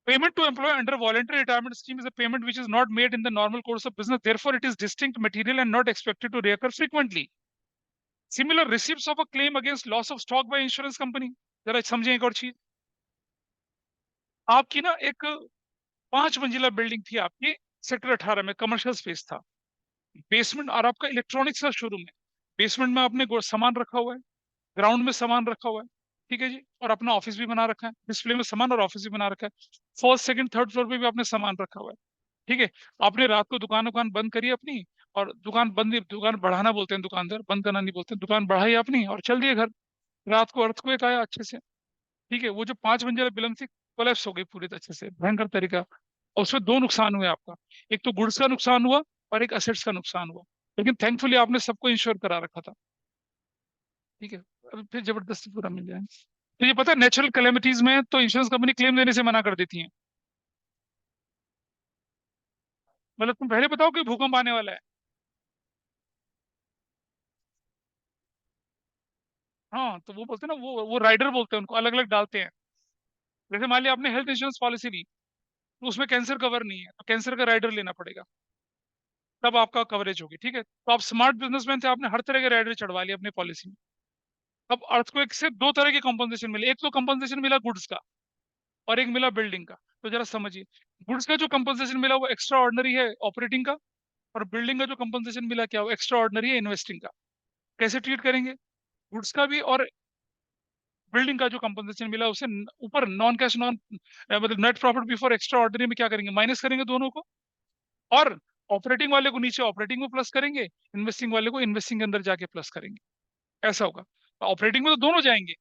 payment to employee under voluntary retirement scheme is a payment which is not made in the normal course of business. Therefore, it is distinct material and not expected to reoccur frequently. Similar receipts of a claim against loss of stock by insurance company. जरा समझें एक और चीज, आपकी ना एक 5 मंजिला बिल्डिंग थी आपकी, सेक्टर 18 में, कमर्शियल स्पेस था, बेसमेंट, और आपका इलेक्ट्रॉनिक्स का शोरूम है, बेसमेंट में आपने सामान रखा हुआ है, ग्राउंड में सामान रखा हुआ है, ठीक है जी, और अपना ऑफिस भी बना रखा है, डिस्प्ले में सामान और ऑफिस भी बना रखा है, फर्स्ट सेकंड थर्ड फ्लोर पे भी आपने सामान रखा हुआ है, ठीक है। आपने रात को दुकान दुकान बंद करी अपनी, और दुकान बंद, दुकान बढ़ाना बोलते हैं दुकानदार, बंद करना नहीं बोलते, दुकान बढ़ाई अपनी और चल दिए घर। रात को अर्थक्वेक आया अच्छे से, ठीक है, वो जो 5 मंजिला बिल्डिंग थी कोलैप्स हो गई पूरी अच्छे से, भयंकर तरीका। और उसमें दो नुकसान हुए आपका, एक तो गुड्स का नुकसान हुआ और एक असेट्स का नुकसान हुआ, लेकिन थैंकफुली आपने सबको इंश्योर करा रखा था, ठीक है। अब फिर जबरदस्ती पूरा मिल जाए। तो ये पता है नेचुरल कैलेमिटीज में तो इंश्योरेंस कंपनी क्लेम देने से मना कर देती है, मतलब तुम पहले बताओ कि भूकंप आने वाला है, हाँ, तो वो बोलते हैं ना, वो राइडर बोलते हैं उनको, अलग अलग डालते हैं। जैसे मान लिया आपने हेल्थ इंश्योरेंस पॉलिसी ली, तो उसमें कैंसर कवर नहीं है, तो कैंसर का राइडर लेना पड़ेगा, तब आपका कवरेज होगी, ठीक है। तो आप स्मार्ट बिजनेसमैन थे, आपने हर तरह के राइडर चढ़वा लिया अपनी पॉलिसी में। अब अर्थक्वेक से दो तरह की कंपनसेशन मिले, एक तो कंपनसेशन मिला गुड्स का, और एक मिला बिल्डिंग का। तो जरा समझिए, गुड्स का जो कंपनसेशन मिला वो एक्स्ट्रा ऑर्डनरी है ऑपरेटिंग का, और बिल्डिंग का जो कंपनसेशन मिला क्या वो एक्स्ट्रा ऑर्डनरी है इन्वेस्टिंग का। कैसे ट्रीट करेंगे, गुड्स का भी और बिल्डिंग का जो कंपनसेशन मिला उसे ऊपर नॉन कैश, नॉन मतलब net profit before extra ordinary में क्या करेंगे, माइनस करेंगे दोनों को, और ऑपरेटिंग वाले को नीचे ऑपरेटिंग में प्लस करेंगे, इन्वेस्टिंग वाले को इन्वेस्टिंग के अंदर जाके प्लस करेंगे, ऐसा होगा। ऑपरेटिंग में तो दोनों जाएंगे,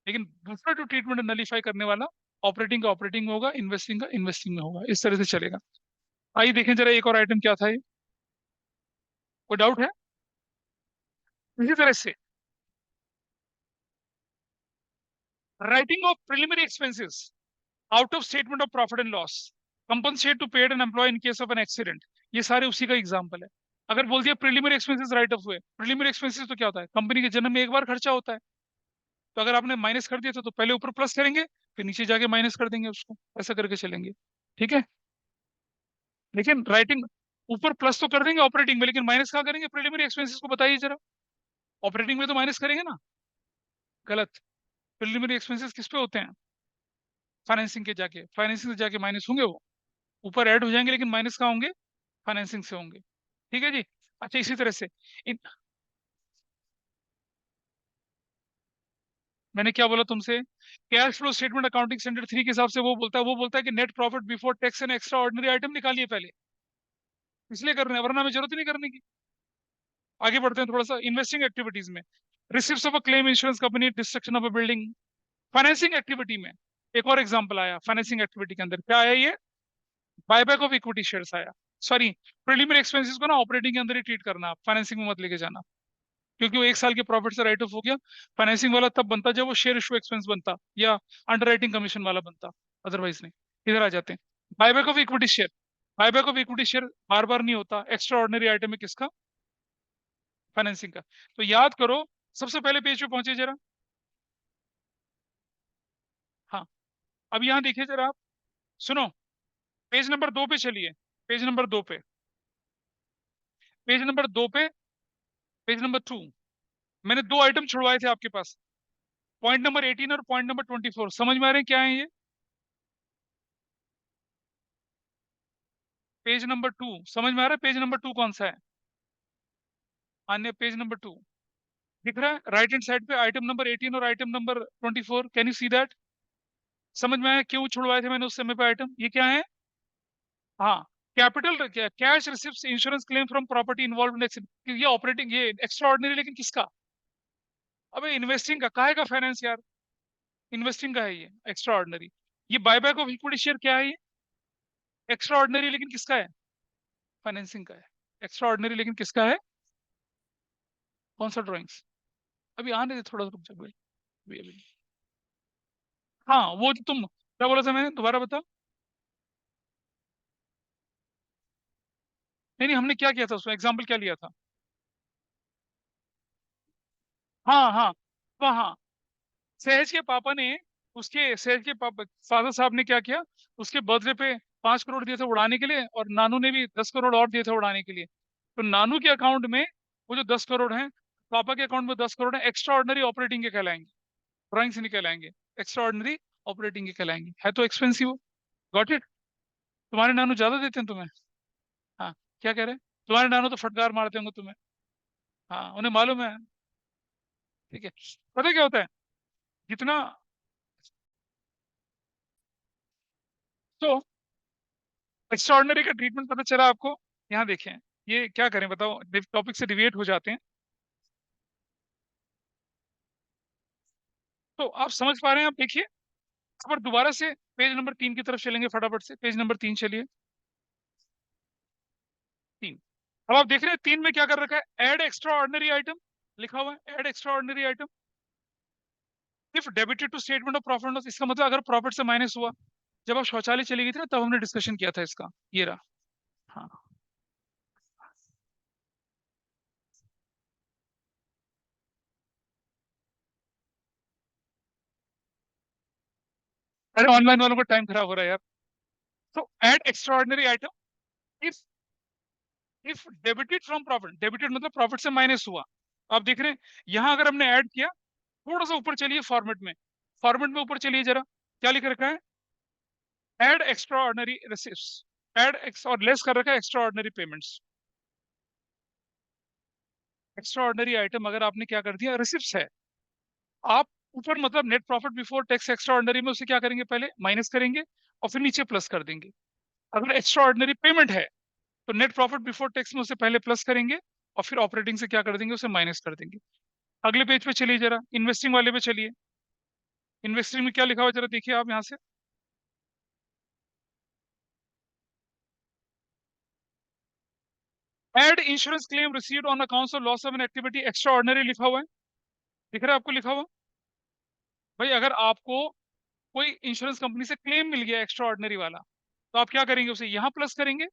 लेकिन दूसरा जो ट्रीटमेंट नलीफाई करने वाला, ऑपरेटिंग का ऑपरेटिंग में होगा, इन्वेस्टिंग का इन्वेस्टिंग में होगा, इस तरह से चलेगा। आइए देखें जरा एक और आइटम क्या था ये, कोई डाउट है? इसी तरह से writing off preliminary expenses out of statement of profit and loss, compensate to paid an employ in case of an accident, ये सारे उसी का एग्जांपल है। अगर बोल दिया प्रिलिमिनरी एक्सपेंसेस राइट ऑफ हुए, प्रिलिमिनरी एक्सपेंसेस तो क्या होता है, कंपनी के जन्म में एक बार खर्चा होता है, तो अगर आपने माइनस कर दिया था तो पहले ऊपर प्लस करेंगे, फिर नीचे जाके माइनस कर देंगे उसको, ऐसा करके चलेंगे। ठीक है, लेकिन राइटिंग ऊपर प्लस तो कर देंगे ऑपरेटिंग में, लेकिन माइनस कहाँ करेंगे, प्रिलिमिनरी एक्सपेंसेस को बताइए जरा। ऑपरेटिंग में तो माइनस करेंगे ना, गलत। प्रिलिमिनरी एक्सपेंसेस किस पे होते हैं, फाइनेंसिंग के जाके, फाइनेंसिंग से जाके माइनस होंगे वो, ऊपर ऐड हो जाएंगे लेकिन माइनस कहाँ होंगे, फाइनेंसिंग से होंगे। ठीक है जी। अच्छा इसी तरह से इन, मैंने क्या बोला तुमसे, cash flow statement accounting standard 3 के हिसाब से वो बोलता है कि net profit before tax and extraordinary item निकालिए पहले, इसलिए कर रहे हैं, वरना हमें जरूरत ही नहीं करने की। आगे बढ़ते हैं थोड़ा सा इन्वेस्टिंग एक्टिविटीज में, receipt of a claim insurance company, destruction of a building. Financing activity में एक और एग्जांपल आया, फाइनेंसिंग एक्टिविटी के अंदर क्या आया, ये बायबैक ऑफ इक्विटी शेयर्स आया। सॉरी, प्रीलिमिनरी एक्सपेंसेस को ना ऑपरेटिंग के अंदर ही ट्रीट करना, फाइनेंसिंग में मत लेके जाना, क्योंकि वो एक साल के प्रॉफिट से राइट ऑफ हो गया। फाइनेंसिंग वाला तब बनता जब वो शेयर इशू एक्सपेंस बनता या अंडरराइटिंग कमीशन वाला बनता, अदरवाइज नहीं। इधर आ जाते हैं, buyback of equity share. Buyback of equity share बार बार नहीं होता, एक्स्ट्रा ऑर्डिनरी आइटम है किसका, फाइनेंसिंग का। तो याद करो, सबसे पहले पेज पे पहुंचे जरा। हाँ, अब यहाँ देखिए जरा आप, सुनो, पेज नंबर 2 पे चलिए, पेज नंबर 2 पे, पेज नंबर 2 पे, पेज नंबर 2। मैंने दो आइटम छुड़वाए थे आपके पास, पॉइंट नंबर 18 और पॉइंट नंबर 24, समझ में आ रहे हैं क्या है ये? पेज नंबर 2 समझ में आ रहा है, पेज नंबर 2 कौन सा है, अन्य पेज नंबर 2 दिख रहा है राइट हैंड साइड पे, आइटम नंबर 18 और item number 24, can you see that? समझ में आया क्यों छुड़वाए थे मैंने उस समय पे आइटम, ये क्या है? हाँ, capital cash receipt insurance claim from property involve in accident, ये ऑपरेटिंग, ये एक्स्ट्रा ऑर्डिनरी, लेकिन किसका? अबे इन्वेस्टिंग का, काहे का फाइनेंस यार, इन्वेस्टिंग का है ये एक्स्ट्रा ऑर्डिनरी। ये बायबैक ऑफ इक्विटी शेयर क्या है, ये एक्स्ट्रा ऑर्डिनरी लेकिन किसका है, फाइनेंसिंग का है। एक्स्ट्रा ऑर्डिनरी लेकिन किसका है, कौन सा ड्राइंग्स, अभी आने दे, थोड़ा रुक जा भाई, अभी। हाँ वो जो तुम क्या बोला था मैंने, दोबारा बताओ। नहीं नहीं, हमने क्या किया था उसमें, एग्जाम्पल क्या लिया था? हाँ हाँ, हाँ, सहज के पापा ने, उसके सहज के पापा फादर साहब ने क्या किया, उसके बर्थडे पे 5 करोड़ दिए थे उड़ाने के लिए, और नानू ने भी 10 करोड़ और दिए थे उड़ाने के लिए। तो नानू के अकाउंट में वो जो 10 करोड़ हैं, पापा के अकाउंट में 10 करोड़ है, एक्स्ट्रा ऑर्डनरी ऑपरेटिंग के कहलाएंगे, ड्राइंग से नहीं कहलाएंगे, एक्स्ट्रा ऑर्डनरी ऑपरेटिंग के कहलाएंगे, है तो एक्सपेंसिव। Got it? तुम्हारे नानू ज्यादा देते हैं तुम्हें? हाँ, क्या कह रहे हैं, तुम्हारे नानू तो फटकार मारते होंगे तुम्हें, हाँ उन्हें मालूम है। ठीक है, पता क्या होता है, जितना, तो एक्स्ट्राऑर्डिनरी का ट्रीटमेंट पता चला आपको, यहाँ देखें, ये क्या करें बताओ, टॉपिक से डिविएट हो जाते हैं। तो आप समझ पा रहे हैं, आप देखिए, इस बार दोबारा से पेज नंबर 3 की तरफ चलेंगे, फटाफट से पेज नंबर 3 चलिए, 3। अब आप देख रहे हैं 3 में क्या कर रखा है, एड एक्स्ट्रा ऑर्डिनरी आइटम लिखा हुआ है, add extraordinary item if debited to statement of profit and loss, इसका मतलब अगर प्रॉफिट से माइनस हुआ, जब आप शौचालय चली गई थी ना, तब हमने डिस्कशन किया था इसका, ये रहा। हाँ, अरे ऑनलाइन वालों का टाइम खराब हो रहा है यार। तो add extraordinary item if if debited from profit, debited मतलब प्रॉफिट से माइनस हुआ। आप देख रहे हैं यहां अगर हमने ऐड किया, थोड़ा सा ऊपर चलिए फॉर्मेट में, फॉर्मेट में ऊपर चलिए जरा, क्या लिख रखा है, add extra ordinary receipts, add x और लेस कर रखा है extra ordinary payments. Extra ordinary item अगर आपने क्या कर दिया, रिसिप्ट्स है, आप ऊपर मतलब net profit before tax extra ordinary में उसे क्या करेंगे, पहले माइनस करेंगे और फिर नीचे प्लस कर देंगे। अगर एक्स्ट्रा ऑर्डिनरी पेमेंट है, तो नेट प्रॉफिट बिफोर टैक्स में उसे पहले प्लस करेंगे और फिर ऑपरेटिंग से क्या कर देंगे, उसे माइनस कर देंगे। अगले पेज पे चलिए जरा, इन्वेस्टिंग वाले पे चलिए। इन्वेस्टिंग में क्या लिखा हुआ जरा देखिए आप यहाँ से। Add insurance claim received on account of loss of an activity extraordinary लिखा हुआ है, दिख रहा है आपको लिखा हुआ? भाई अगर आपको कोई इंश्योरेंस कंपनी से क्लेम मिल गया एक्स्ट्रा ऑर्डिनरी वाला, तो आप क्या करेंगे, उसे यहाँ प्लस करेंगे,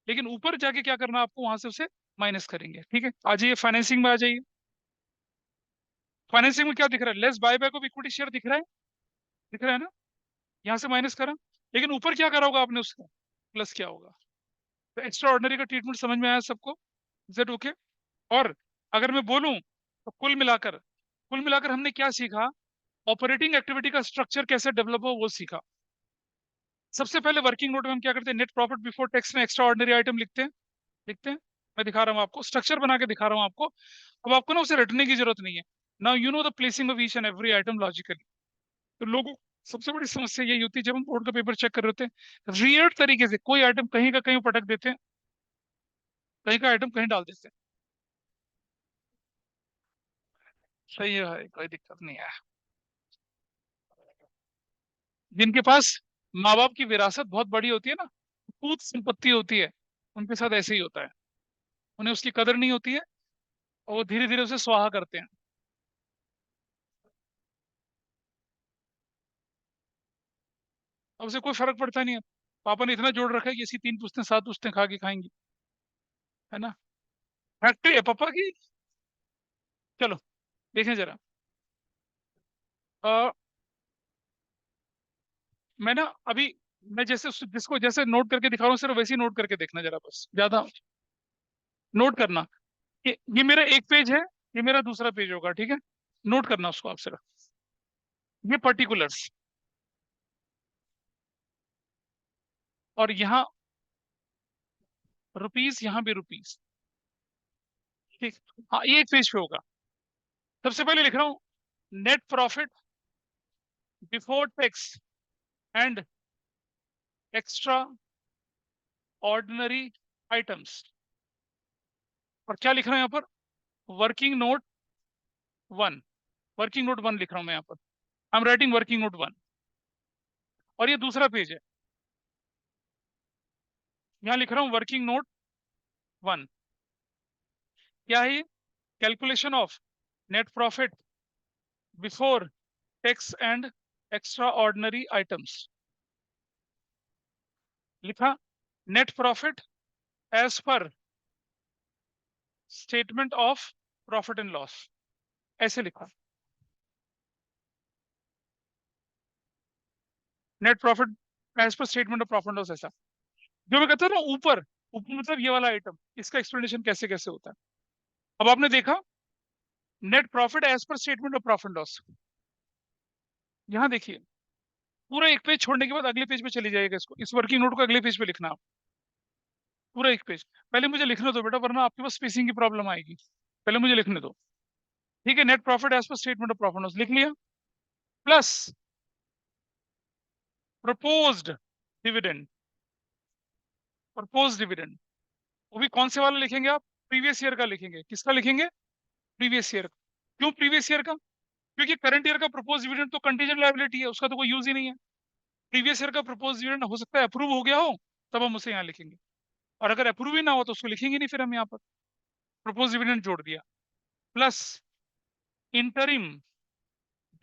लेकिन ऊपर जाके क्या करना आपको, वहां से उसे माइनस करेंगे। ठीक है, आ जाइए फाइनेंसिंग में आ जाइए। फाइनेंसिंग में क्या दिख रहा है, less buyback of equity share दिख रहा है, दिख रहा है ना, यहाँ से माइनस करा, लेकिन ऊपर क्या करा होगा आपने, उसका प्लस क्या होगा। तो एक्स्ट्रा ऑर्डिनरी का ट्रीटमेंट समझ में आया सबको? Is it okay? और अगर मैं बोलूं तो कुल मिलाकर हमने क्या सीखा, ऑपरेटिंग एक्टिविटी का स्ट्रक्चर कैसे डेवलप हो वो सीखा। सबसे पहले वर्किंग नोट में हम क्या करते हैं, नेट प्रॉफिट बिफोर टैक्स में एक्स्ट्रा ऑर्डिनरी आइटम लिखते हैं। मैं दिखा रहा हूँ आपको, स्ट्रक्चर बना के दिखा रहा हूँ आपको। अब आपको ना उसे रटने की जरूरत नहीं है। Now you know the placing of each and every item logically. तो लोगों सबसे बड़ी समस्या यही होती है, जब हम बोर्ड का पेपर चेक कर रहे होते हैं, वियर्ड तरीके से कोई आइटम कहीं का कहीं पटक देते हैं, कहीं का आइटम कहीं डाल देते हैं। सही है भाई, कोई दिक्कत नहीं है। जिनके पास माँ बाप की विरासत बहुत बड़ी होती है ना, पूत संपत्ति होती है, उनके साथ ऐसे ही होता है। उन्हें उसकी कदर नहीं होती है, और वो धीरे धीरे उसे स्वाहा करते हैं। अब उसे कोई फर्क पड़ता नहीं है, पापा ने इतना जोड़ रखा है कि ऐसी 3 पुश्तें 7 पुश्तें खा के खाएंगी, है ना। फैक्ट्री है पापा की। चलो देखें जरा। अ, मैं ना अभी, मैं जैसे जिसको जैसे नोट करके दिखा रहा हूँ, सिर्फ वैसे ही नोट करके देखना जरा, बस ज्यादा नोट करना कि ये मेरा एक पेज है, ये मेरा दूसरा पेज होगा, ठीक है। नोट करना उसको आप सिर्फ, ये पर्टिकुलर्स, और यहाँ रुपीस, यहाँ भी रुपीस। ठीक, हाँ ये एक पेज पे होगा। सबसे पहले लिख रहा हूँ, net profit before tax and extraordinary items. और क्या लिख रहा हूँ यहाँ पर, वर्किंग नोट 1। वर्किंग नोट 1 लिख रहा हूँ मैं यहाँ पर, I am writing working note 1। और ये दूसरा पेज है, यहाँ लिख रहा हूँ वर्किंग नोट 1। क्या है ये, calculation of net profit before tax and extraordinary items. लिखा, net profit as per statement of profit and loss, ऐसे लिखा। Net profit as per statement of profit and loss, ऐसा जो मैं कहता हूँ ना ऊपर, ऊपर मतलब ये वाला आइटम, इसका एक्सप्लेनेशन कैसे कैसे होता है। अब आपने देखा, net profit as per statement of profit and loss, यहाँ देखिए, पूरा एक पेज छोड़ने के बाद अगले पेज पे चली जाएगा, इसको, इस वर्किंग नोट को अगले पेज पे लिखना आप, पूरा एक पेज। पहले मुझे लिखने दो बेटा, वरना आपके पास स्पेसिंग की प्रॉब्लम आएगी। पहले मुझे लिखने दो। ठीक है, net profit as per statement of profit and loss लिख लिया, plus proposed dividend. Propose dividend, वो भी कौन से वाला लिखेंगे आप, प्रीवियस ईयर का लिखेंगे। किसका लिखेंगे, प्रीवियस ईयर। क्यों प्रीवियस ईयर का, क्योंकि करंट ईयर का प्रपोज डिविडेंड तो कंटीजेंट लायबिलिटी है, उसका तो कोई यूज ही नहीं है। प्रीवियस ईयर का प्रपोज डिविडेंड हो सकता है अप्रूव हो गया हो, तब हम उसे यहाँ लिखेंगे। और अगर अप्रूव ही ना हो तो उसको लिखेंगे नहीं, फिर हम यहाँ पर प्रपोज डिविडेंड जोड़ दिया, प्लस इंटरिम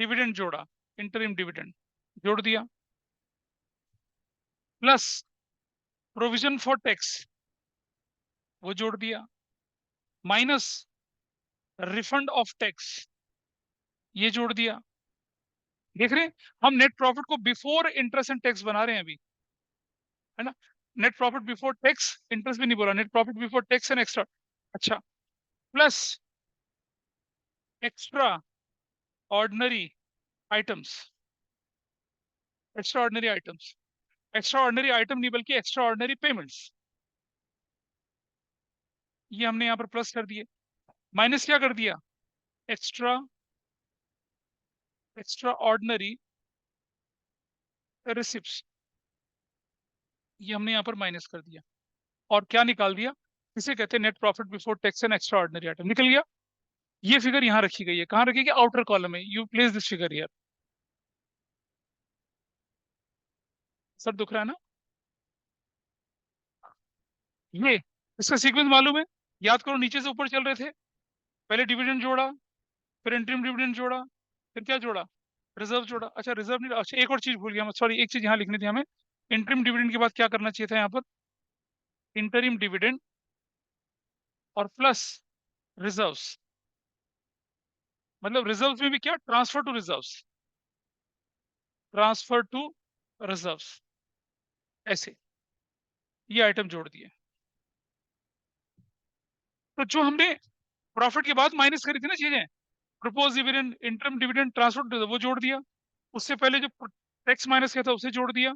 डिविडेंड जोड़ा, इंटरिम डिविडेंड जोड़ दिया, प्लस प्रोविजन फॉर टैक्स वो जोड़ दिया, माइनस रिफंड ऑफ टैक्स ये जोड़ दिया। देख रहे हैं, हम नेट प्रॉफिट को बिफोर इंटरेस्ट एंड टैक्स बना रहे हैं अभी, है ना। Net profit before tax, interest भी नहीं बोला, net profit before tax and extra. अच्छा, plus extraordinary items, extraordinary items, extraordinary item नहीं बल्कि एक्स्ट्रा ऑर्डिनरी पेमेंट्स, ये हमने यहाँ पर प्लस कर दिए। माइनस क्या कर दिया, एक्स्ट्रा एक्स्ट्रा ऑर्डिनरी रिसिप्ट्स, ये हमने यहाँ पर माइनस कर दिया। और क्या निकाल दिया, इसे कहते हैं net profit before tax and extraordinary item, निकल गया। ये फिगर यहाँ रखी गई है, कहाँ रखी? आउटर कॉलम में। You place this figure here. सब दिख रहा है ना? ये इसका सीक्वेंस मालूम है? याद करो, नीचे से ऊपर चल रहे थे, पहले डिविडेंड जोड़ा, फिर इंटरिम डिविडेंड जोड़ा, फिर क्या जोड़ा? रिजर्व जोड़ा। अच्छा रिजर्व नहीं, अच्छा एक और चीज भूल गया मैं, सॉरी, एक चीज यहाँ लिखनी थी हमें। इंटरिम डिविडेंड के बाद क्या करना चाहिए था यहाँ पर? इंटरिम डिविडेंड और प्लस रिजर्व्स। मतलब रिजर्व्स में भी क्या? Transfer to reserves, transfer to reserves, ऐसे ये आइटम जोड़ दिए। तो जो हमने प्रॉफिट के बाद माइनस करी थी ना चीजें, propose dividend, interim dividend, transfer, वो जोड़ दिया। उससे पहले जो टैक्स माइनस किया था उसे जोड़ दिया।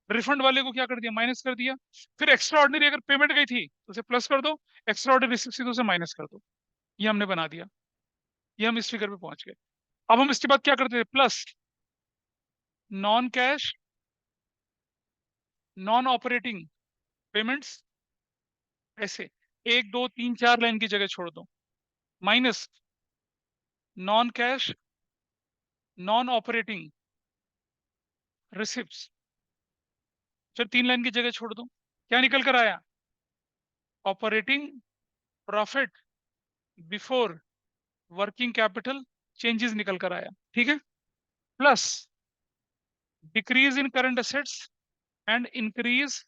रिफंड वाले को क्या कर दिया? माइनस कर दिया। फिर एक्स्ट्रा ऑर्डिनरी अगर पेमेंट गई थी तो उसे प्लस कर दो, एक्स्ट्रा ऑर्डिनरी रिसिप्ट थी तो उसे माइनस कर दो। ये हमने बना दिया। ये हम इस फिगर पे पहुंच गए। अब हम इसके बाद क्या करते थे? Plus non cash, non operating payments, ऐसे 1 2 3 4 लाइन की जगह छोड़ दो, minus non cash, non operating receipts, फिर 3 लाइन की जगह छोड़ दो। क्या निकल कर आया? Operating profit before working capital changes निकल कर आया। ठीक है? Plus decrease in current assets and increase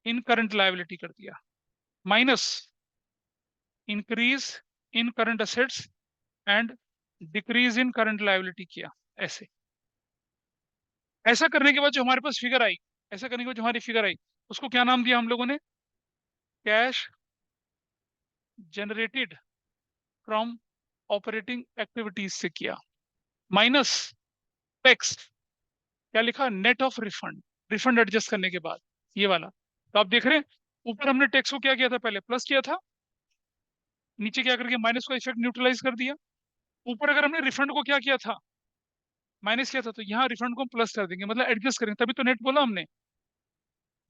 in current liability कर दिया, minus increase in current assets and decrease in current liability किया। ऐसे ऐसा करने के बाद जो हमारे पास फिगर आई, ऐसा करने के बाद जो हमारी फिगर आई, उसको क्या नाम दिया हम लोगों ने? Cash generated from operating activities से किया, माइनस टैक्स। क्या लिखा? Net of refund, refund adjust करने के बाद, ये वाला। तो आप देख रहे हैं, ऊपर हमने टैक्स को क्या किया था? पहले प्लस किया था, नीचे क्या करके माइनस को इफेक्ट न्यूट्रलाइज कर दिया। ऊपर अगर हमने रिफंड को क्या किया था? माइनस किया था, तो यहाँ रिफंड को हम प्लस कर देंगे, मतलब एडजस्ट करेंगे, तभी तो नेट बोला हमने।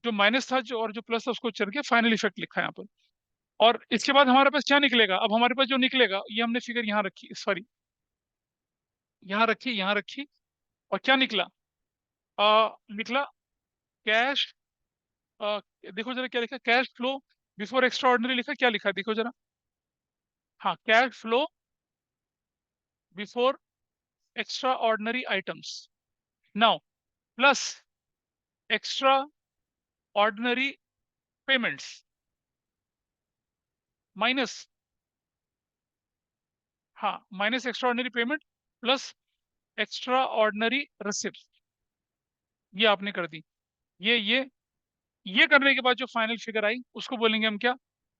जो माइनस था जो और जो प्लस था उसको चल के फाइनल इफेक्ट लिखा है यहाँ पर। और इसके बाद हमारे पास क्या निकलेगा? अब हमारे पास जो निकलेगा, ये हमने फिगर यहाँ रखी, सॉरी यहाँ रखी, यहाँ रखी, और क्या निकला? निकला कैश, देखो जरा क्या लिखा? Cash flow before extraordinary लिखा, क्या लिखा देखो जरा? हाँ, cash flow before extraordinary items. Now plus extraordinary payments, minus, हाँ minus extraordinary payment plus extraordinary receipt. ये आपने कर दी। ये करने के बाद जो फाइनल फिगर आई उसको बोलेंगे हम क्या?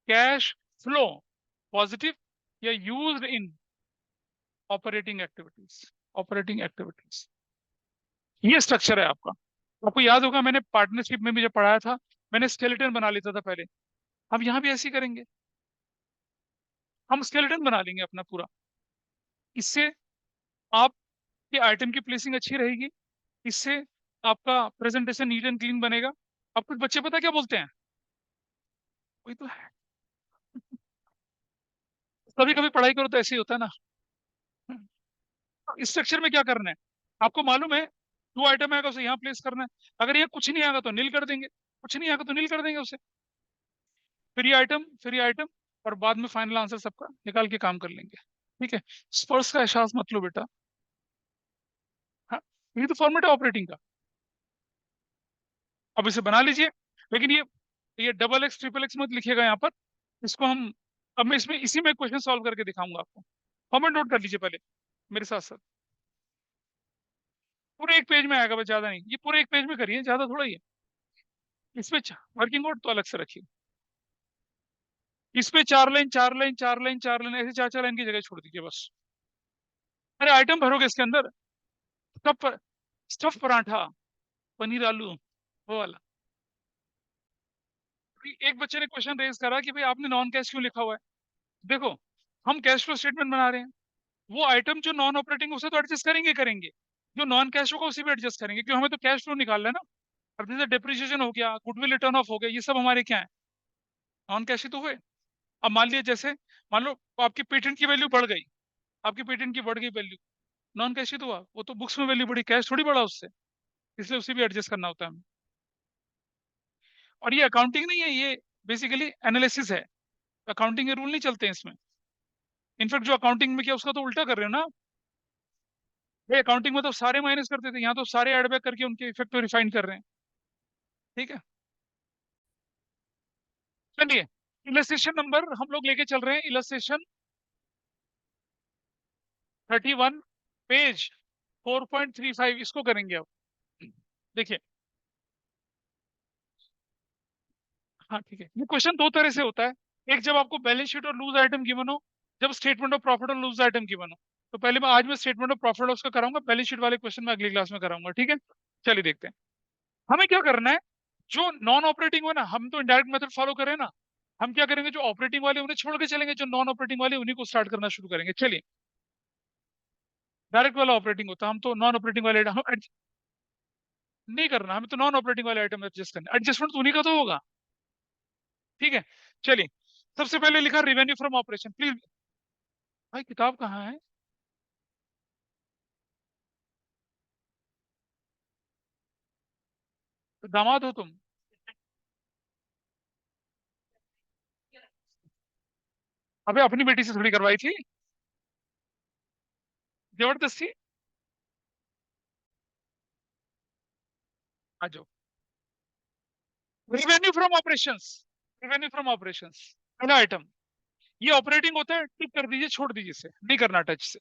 कैश फ्लो पॉजिटिव या used in operating activities, operating activities. ये स्ट्रक्चर है आपका। आपको याद होगा मैंने पार्टनरशिप में भी जब पढ़ाया था, मैंने स्केलेटन बना लेता था पहले। हम यहाँ भी ऐसे ही करेंगे, हम स्केलेटन बना लेंगे अपना पूरा। इससे आपके आइटम की प्लेसिंग अच्छी रहेगी, इससे आपका प्रेजेंटेशन नीट एंड क्लीन बनेगा। अब कुछ बच्चे पता क्या बोलते हैं? वही तो है, कभी कभी पढ़ाई करो तो ऐसे ही होता है ना। इस स्ट्रक्चर में क्या करना है? आपको मालूम है, दो आइटम आएगा उसे यहाँ प्लेस करना है। अगर ये कुछ नहीं आएगा तो नील कर देंगे, कुछ नहीं आएगा तो नील कर देंगे उसे। फिर ये आइटम, फिर ये आइटम, और बाद में फाइनल आंसर सबका निकाल के काम कर लेंगे। ठीक है? स्पर्श का एहसास मत लो बेटा। हाँ, ये तो फॉर्मेट है ऑपरेटिंग का। अब इसे बना लीजिए, लेकिन ये डबल एक्स ट्रिपल एक्स मत लिखिएगा यहाँ पर। इसको हम, अब मैं इसमें इसी में क्वेश्चन सॉल्व करके दिखाऊंगा आपको। फॉर्मेट नोट कर लीजिए पहले मेरे साथ साथ। पूरे एक पेज में आएगा, बस ज्यादा नहीं, ये पूरे एक पेज में करिए, ज्यादा थोड़ा ही है। इसमें वर्किंग नोट तो अलग से रखिए। इस पे 4 लाइन 4 लाइन 4 लाइन 4 लाइन, ऐसे 4 4 लाइन की जगह छोड़ दीजिए बस। अरे आइटम भरोगे इसके अंदर, स्टफ, स्टफ पराठा, पनीर आलू, वो वाला। एक बच्चे ने क्वेश्चन रेज करा कि भाई आपने नॉन कैश क्यों लिखा हुआ है? देखो, हम कैश फ्लो स्टेटमेंट बना रहे हैं, वो आइटम जो नॉन ऑपरेटिंग उसे तो एडजस्ट करेंगे करेंगे, जो नॉन कैश होगा उसी पे एडजस्ट करेंगे, क्यों? हमें तो कैश फ्लो निकालना है ना। अब जैसे डिप्रिसिएशन हो गया, गुडविल रिटर्न ऑफ हो गया, ये सब हमारे क्या है? नॉन कैश ही तो हुए। अब मान लिया जैसे, मान लो आपकी पेटेंट की वैल्यू बढ़ गई, आपके पेटेंट की बढ़ गई वैल्यू, नॉन कैश ही तो हुआ, वो तो बुक्स में वैल्यू बढ़ी, कैश थोड़ी बढ़ा उससे, इसलिए उसे भी एडजस्ट करना होता है हमें। और ये अकाउंटिंग नहीं है, ये बेसिकली एनालिसिस है, अकाउंटिंग के रूल नहीं चलते हैं इसमें। इनफैक्ट जो अकाउंटिंग में किया उसका तो उल्टा कर रहे हो ना ये, अकाउंटिंग में तो सारे माइनस करते थे, यहाँ तो सारे एड बैक करके उनके इफेक्ट को रिफाइन कर रहे हैं। ठीक है, चलिए इलस्ट्रेशन नंबर हम लोग लेके चल रहे हैं, इलस्ट्रेशन 31 पेज 4.35 इसको करेंगे अब। देखिए, हाँ ठीक है, ये क्वेश्चन दो तरह से होता है। एक जब आपको बैलेंस शीट और लूज आइटम गिवन हो, जब स्टेटमेंट ऑफ प्रॉफिट और लूज आइटम गिवन हो। तो पहले मैं आज मैं स्टेटमेंट ऑफ प्रॉफिट लॉस का कराऊंगा, बैलेंस शीट वाले क्वेश्चन में अगली क्लास में कराऊंगा, ठीक है। चलिए देखते हैं हमें क्या करना है। जो नॉन ऑपरेटिंग हो ना, हम तो इनडायरेक्ट मेथड फॉलो करें ना, हम क्या करेंगे, जो ऑपरेटिंग वाले उन्हें छोड़ के चलेंगे, जो नॉन ऑपरेटिंग वाले उन्हीं को स्टार्ट करना शुरू करेंगे। चलिए, डायरेक्ट वाला ऑपरेटिंग होता है, हम तो नॉन ऑपरेटिंग वाले हम नहीं करना, हमें तो नॉन ऑपरेटिंग वाले आइटम एडजस्ट करना, एडजस्टमेंट उन्हीं का तो होगा। ठीक है, चलिए सबसे पहले लिखा रेवेन्यू फ्रॉम ऑपरेशन, प्लीज। भाई किताब कहाँ है? तो दामाद हो तुम? अबे अपनी बेटी से थोड़ी करवाई थी, जबरदस्ती। आ जाओ, revenue from operations, revenue from operations पहला आइटम। ये ऑपरेटिंग होता है, टिक कर दीजिए, छोड़ दीजिए, इसे नहीं करना टच से।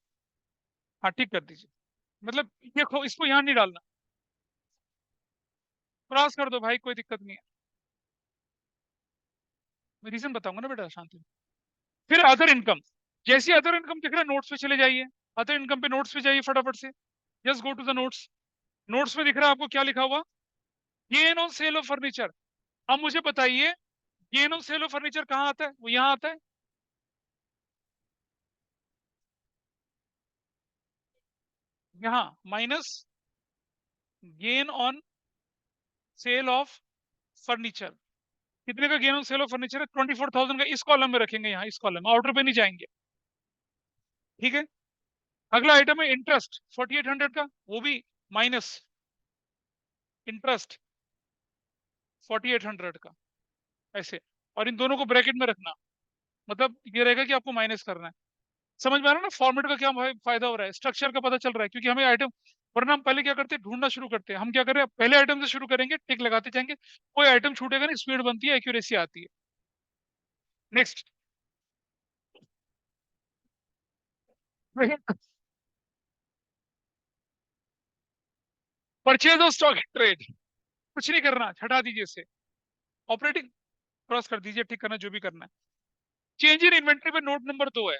हाँ टिक कर दीजिए, मतलब ये इसको यहाँ नहीं डालना, क्रॉस कर दो भाई, कोई दिक्कत नहीं है। मैं रीजन बताऊंगा ना बेटा, शांति। फिर अदर इनकम, जैसे अदर इनकम दिख रहा है नोट्स पे चले जाइए, अदर इनकम पे नोट्स पे जाइए फटाफट से, just go to the notes. Notes में दिख रहा है आपको क्या लिखा हुआ, gain on sale of furniture. अब मुझे बताइए, gain on sale of furniture कहाँ आता है? वो यहाँ आता है, यहाँ minus gain on sale of furniture. कितने का gain on sale of furniture है? 24,000 का, इस कॉलम में रखेंगे, यहाँ इस कॉलम में, आउटर पे नहीं जाएंगे। ठीक है, अगला आइटम है इंटरेस्ट 4800 का, वो भी माइनस इंटरेस्ट 4800 का, ऐसे। और इन दोनों को ब्रैकेट में रखना, मतलब ये रहेगा कि आपको माइनस करना है। समझ में आ रहा है ना फॉर्मेट का क्या फायदा हो रहा है, स्ट्रक्चर का पता चल रहा है, क्योंकि हमें आइटम, वरना हम पहले क्या करते हैं, ढूंढना शुरू करते हैं। हम क्या कर रहे हैं, पहले आइटम से शुरू करेंगे, टिक लगाते जाएंगे, कोई आइटम छूटेगा नहीं, स्पीड बनती है, एक्यूरेसी आती है। Next, purchase of stock trade, कुछ नहीं करना, हटा दीजिए इसे। ऑपरेटिंग क्रॉस कर दीजिए, ठीक करना जो भी करना है। चेंज इन इन्वेंट्री पे नोट नंबर 2 है,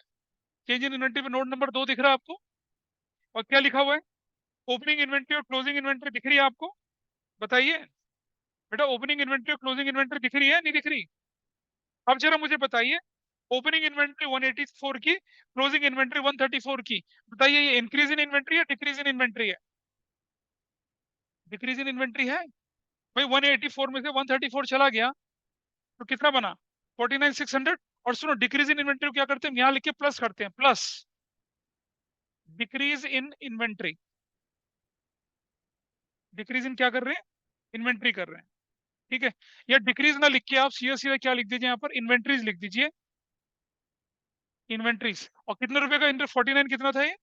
चेंज इन इन्वेंट्री पे नोट नंबर 2 दिख रहा है आपको, और क्या लिखा हुआ है, ओपनिंग इन्वेंट्री और क्लोजिंग इन्वेंट्री दिख रही है आपको? बताइए बेटा, ओपनिंग इन्वेंट्री और क्लोजिंग इन्वेंट्री दिख रही है नहीं दिख रही? अब जरा मुझे बताइए, ओपनिंग इन्वेंट्री 184 की, क्लोजिंग इन्वेंट्री 134 की, बताइए ये इंक्रीज इन इन्वेंट्री है डिक्रीज इन इन्वेंट्री है? डिक्रीज इन इन्वेंट्री है भाई, 184 में से 134 चला गया, तो कितना बना? 49,600। और सुनो, डिक्रीज इन इन्वेंट्री क्या करते हैं, यहाँ लिख के प्लस करते हैं, plus decrease in inventory. Decrease in क्या कर रहे हैं, इन्वेंट्री कर रहे हैं। ठीक है, या डिक्रीज ना लिख के आप सीधा सीधा क्या लिख दीजिए, यहाँ पर इन्वेंट्रीज लिख दीजिए, इन्वेंट्रीज। और कितने रुपए का इंटर 49 कितना था ये?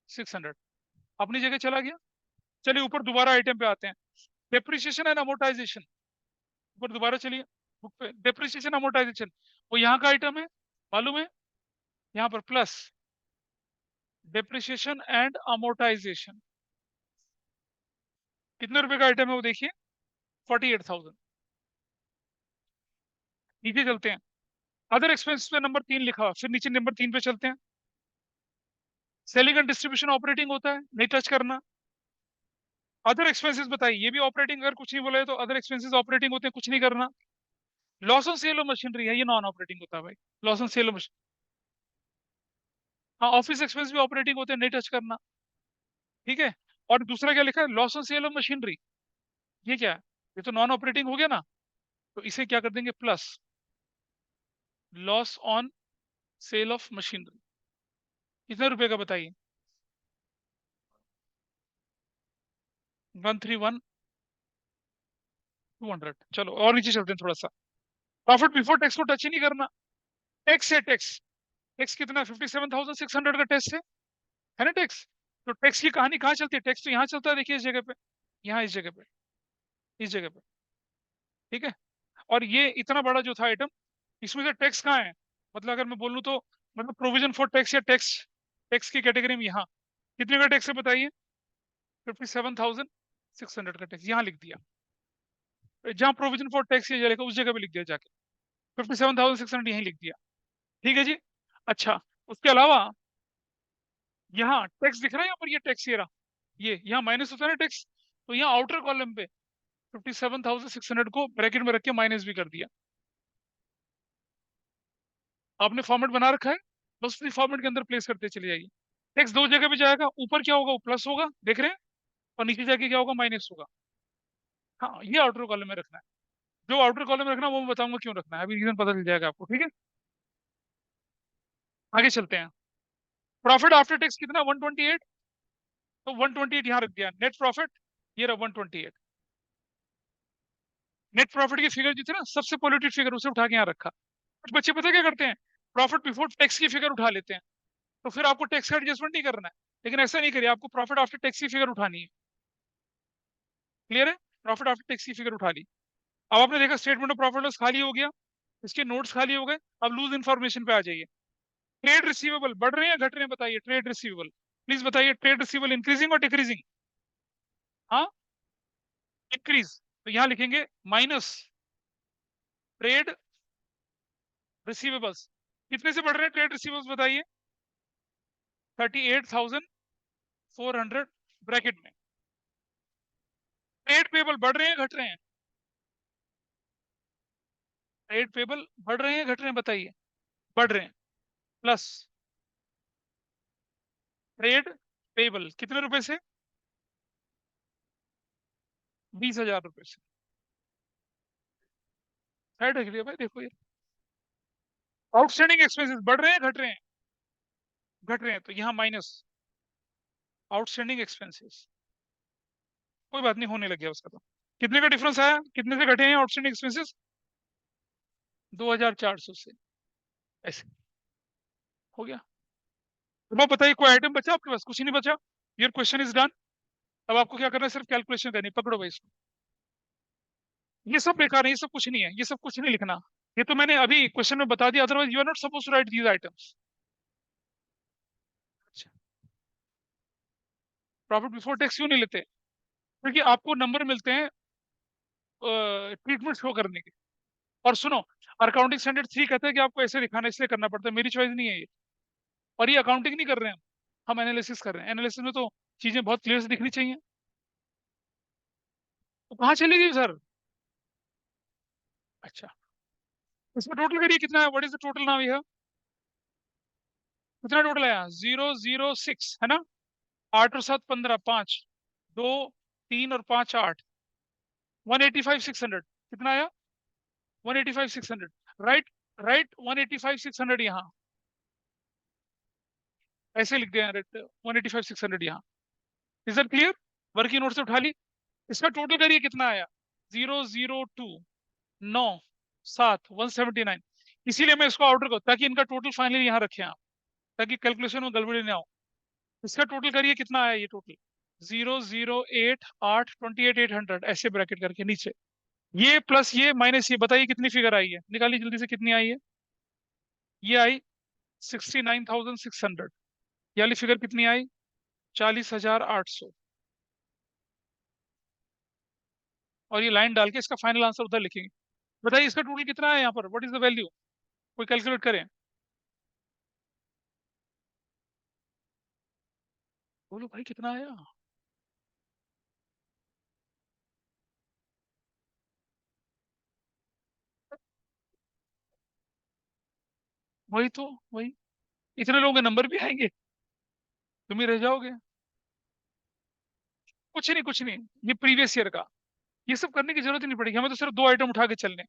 600, अपनी जगह चला गया। चलिए ऊपर दोबारा आइटम पे आते हैं, डेप्रिसिएशन एंड अमोर्टाइजेशन। ऊपर दोबारा चलिए, बुक पे डेप्रिसिएशन अमोर्टाइजेशन, वो यहाँ का आइटम है, मालूम है, यहाँ पर प्लस डेप्रिसिएशन एंड अमोर्टाइजेशन। कितने रुपए का आइटम है वो देखिए, 48,000। नीचे चलते हैं, अदर एक्सपेंस पे नंबर 3 लिखा हुआ, फिर नीचे नंबर 3 पे चलते हैं। सेलिंग एंड डिस्ट्रीब्यूशन ऑपरेटिंग होता है, नहीं टच करना। अदर एक्सपेंसेस बताइए, ये भी ऑपरेटिंग, अगर कुछ नहीं बोला है तो अदर एक्सपेंसेस ऑपरेटिंग होते हैं, कुछ नहीं करना। Loss on sale of machinery है, ये नॉन ऑपरेटिंग होता है भाई, loss on sale of machine. हाँ, ऑफिस एक्सपेंस भी ऑपरेटिंग होते हैं, नहीं टच करना। ठीक है, और दूसरा क्या लिखा है, loss on sale of machinery, ये क्या है, ये तो नॉन ऑपरेटिंग हो गया ना, तो इसे क्या कर देंगे, plus loss on sale of machinery. कितने रुपए का बताइए? 131,200। चलो और नीचे चलते हैं थोड़ा सा। प्रॉफिट बिफोर टैक्स को टच ही नहीं करना। टैक्स है टैक्स। टैक्स कितना? 57,600 का टैक्स है ना टैक्स। तो टैक्स की कहानी कहाँ चलती है? टैक्स तो यहाँ चलता है, देखिए इस जगह पे, यहाँ इस जगह पे, इस जगह पे। ठीक है। और ये इतना बड़ा जो था आइटम, इसमें से टैक्स कहाँ है? मतलब अगर मैं बोलूँ तो, मतलब प्रोविजन फॉर टैक्स या टैक्स, टैक्स की कैटेगरी में यहाँ कितने का टैक्स है बताइए? 57,600 का टैक्स यहाँ लिख दिया। जहाँ प्रोविजन फॉर टैक्स ये लिखा उस जगह पे लिख दिया जाके, 57,600 यहीं लिख दिया। ठीक है जी। अच्छा, उसके अलावा यहाँ टैक्स दिख रहा है, यहाँ पर ये टैक्स ये रहा, ये यहाँ माइनस होता है ना टैक्स, तो यहाँ आउटर कॉलम पे 57,600 को ब्रैकेट में रख के माइनस भी कर दिया। आपने फॉर्मेट बना रखा है, बस उसी फॉर्मेट के अंदर प्लेस करते चले जाइए। टैक्स दो जगह पे जाएगा, ऊपर क्या होगा? वो प्लस होगा, देख रहे हैं, और नीचे जाके क्या होगा? माइनस होगा। हाँ, ये आउटर कॉलम में रखना है। जो आउटर कॉलम में रखना है वो मैं बताऊंगा क्यों रखना है, अभी रीजन पता चल जाएगा आपको। ठीक है, आगे चलते हैं। प्रॉफिट आफ्टर टैक्स कितना? 128। तो 128 यहाँ रख दिया। नेट प्रॉफिट ये रहा 128। नेट प्रॉफिट की फिगर जो थी ना, सबसे पॉलिटेड फिगर, उसे उठा के यहाँ रखा। कुछ बच्चे पता क्या करते हैं? प्रॉफिट बिफोर टैक्स की फिगर उठा लेते हैं, तो फिर आपको टैक्स का एडजस्टमेंट नहीं करना है। लेकिन ऐसा नहीं करिए, आपको प्रॉफिट आफ्टर टैक्स की फिगर उठानी है। क्लियर है? प्रॉफिट आफ्टर टैक्स की फिगर उठा ली। अब आपने देखा स्टेटमेंट ऑफ प्रॉफिट लॉस खाली हो गया, इसके नोट्स खाली हो गए। अब लूज इन्फॉर्मेशन पे आ जाइए। ट्रेड रिसीवेबल बढ़ रहे हैं घट रहे हैं बताइए? ट्रेड रिसीवेबल प्लीज बताइए। ट्रेड रिसीवेबल इंक्रीजिंग और डिक्रीजिंग? हाँ, इंक्रीज। तो यहाँ लिखेंगे माइनस ट्रेड रिसीवेबल्स। कितने से बढ़ रहे हैं ट्रेड रिसीवेबल्स बताइए? 38,400 ब्रैकेट में। ट्रेड पेबल बढ़ रहे हैं घट रहे हैं? ट्रेड पेबल बढ़ रहे हैं घट रहे हैं बताइए? बढ़ रहे हैं। प्लस ट्रेड पेबल कितने रुपए से? 20,000 रुपए से। साइड रख लिया भाई, देखो ये आउटस्टैंडिंग एक्सपेंसेस बढ़ रहे हैं घट रहे हैं? घट रहे हैं, तो यहाँ माइनस आउटस्टैंडिंग एक्सपेंसेस। कोई बात नहीं, होने लग गया उसका। तो कितने का डिफरेंस आया? कितने से घटे हैं आउटस्टैंडिंग एक्सपेंसेस? 2,400 से। ऐसे हो गया। तो अब बताइए, कोई आइटम बचा आपके पास? कुछ ही नहीं बचा। Your question is done. अब आपको क्या करना है? सिर्फ कैलकुलेशन करनी है। पकड़ो भाई इसको। ये सब बेकार है, ये सब कुछ नहीं है, ये सब कुछ नहीं लिखना। ये तो मैंने अभी क्वेश्चन में बता दिया, otherwise you are not suppose to write these items. Profit before tax क्यों नहीं लेते? क्योंकि आपको नंबर मिलते हैं ट्रीटमेंट शो करने के। और सुनो, अकाउंटिंग स्टैंडर्ड 3 कहता है कि आपको ऐसे दिखाना, इसलिए करना पड़ता है, मेरी चॉइस नहीं है ये। और ये अकाउंटिंग नहीं कर रहे हैं हम एनालिसिस कर रहे हैं। एनालिसिस में तो चीजें बहुत क्लियर से दिखनी चाहिए। तो कहाँ चली गई सर? अच्छा, इसमें टोटल करिए कितना है? What is the total now? ये कितना टोटल आया? 006 है ना? 8 और 7 15, 5, 2, 3 और 5 8, 185,600 कितना आया? 185,600। राइट, राइट, 185,600 यहाँ ऐसे लिख दिया। 185,600 यहाँ। Is that clear? Working note से उठा ली। इसका टोटल करिए कितना आया? 002 9 7 179। इसीलिए मैं इसको ऑर्डर करूँ ताकि इनका टोटल फाइनली यहाँ रखें आप, ताकि कैलकुलेशन में गड़बड़ी ना हो। इसका टोटल करिए कितना आया? ये टोटल 008 8 28 800 ऐसे ब्रैकेट करके नीचे। ये प्लस ये माइनस ये, बताइए कितनी फिगर आई है? निकालिए जल्दी से, कितनी आई है? ये आई 69,600। ये वाली फिगर कितनी आई? 40,800। और ये लाइन डाल के इसका फाइनल आंसर उधर लिखेंगे। बताइए इसका टोटल कितना है यहाँ पर? What is the value? कोई कैलकुलेट करें। बोलो भाई कितना आया? वही तो, वही। इतने लोगों के नंबर भी आएंगे, तुम ही रह जाओगे। कुछ नहीं, कुछ नहीं। ये प्रीवियस ईयर का, ये सब करने की जरूरत ही नहीं पड़ेगी हमें, तो सिर्फ दो आइटम उठा के चलने।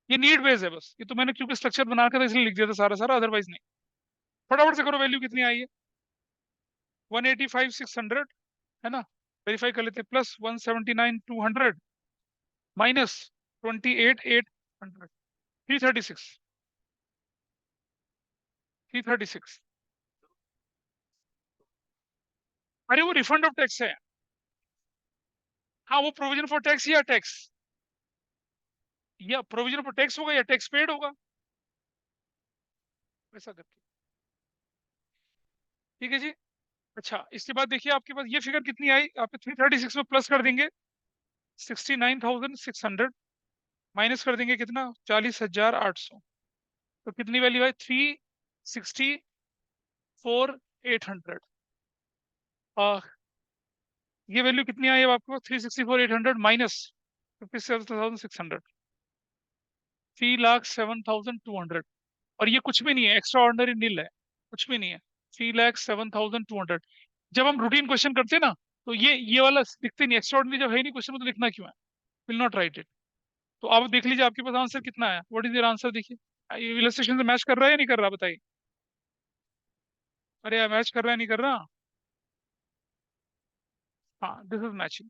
ये नीड बेस है बस। ये तो मैंने क्योंकि स्ट्रक्चर बना कर इसलिए लिख दिया था सारा सारा, अदरवाइज नहीं। फटाफट से करो, वैल्यू कितनी आई है? 185,600 है ना, वेरीफाई कर लेते हैं। Plus 179,200 minus 28,800, 336, 336। अरे वो रिफंड ऑफ टैक्स है। हाँ, वो प्रोविजन फॉर टैक्स या टैक्स, या प्रोविजन फॉर टैक्स होगा या टैक्स पेड होगा, ऐसा करके। ठीक है जी। अच्छा, इसके बाद देखिए आपके पास ये फिगर कितनी आई, आप 336 में प्लस कर देंगे 69,600, माइनस कर देंगे कितना, 40,800। तो कितनी वैल्यू है, 364,800। ये वैल्यू कितनी आई है आपको, 364,800 माइनस 57,600, 3,07,200। और ये कुछ भी नहीं है, एक्स्ट्रा ऑर्डिनरी नील है, कुछ भी नहीं है। 3,07,200। जब हम रूटीन क्वेश्चन करते हैं ना, तो ये वाला लिखते नहीं, एक्स्ट्रा ऑर्डिनरी जब है नहीं क्वेश्चन में, तो लिखना क्यों है? Will not right it. तो आप देख लीजिए आपके पास आंसर कितना है, व्हाट इज योर आंसर, देखिए। इलस्ट्रेशन से मैच कर रहा है या नहीं कर रहा, बताइए। अरे यार, मैच कर रहा है नहीं कर रहा? हाँ, दिस इज मैचिंग।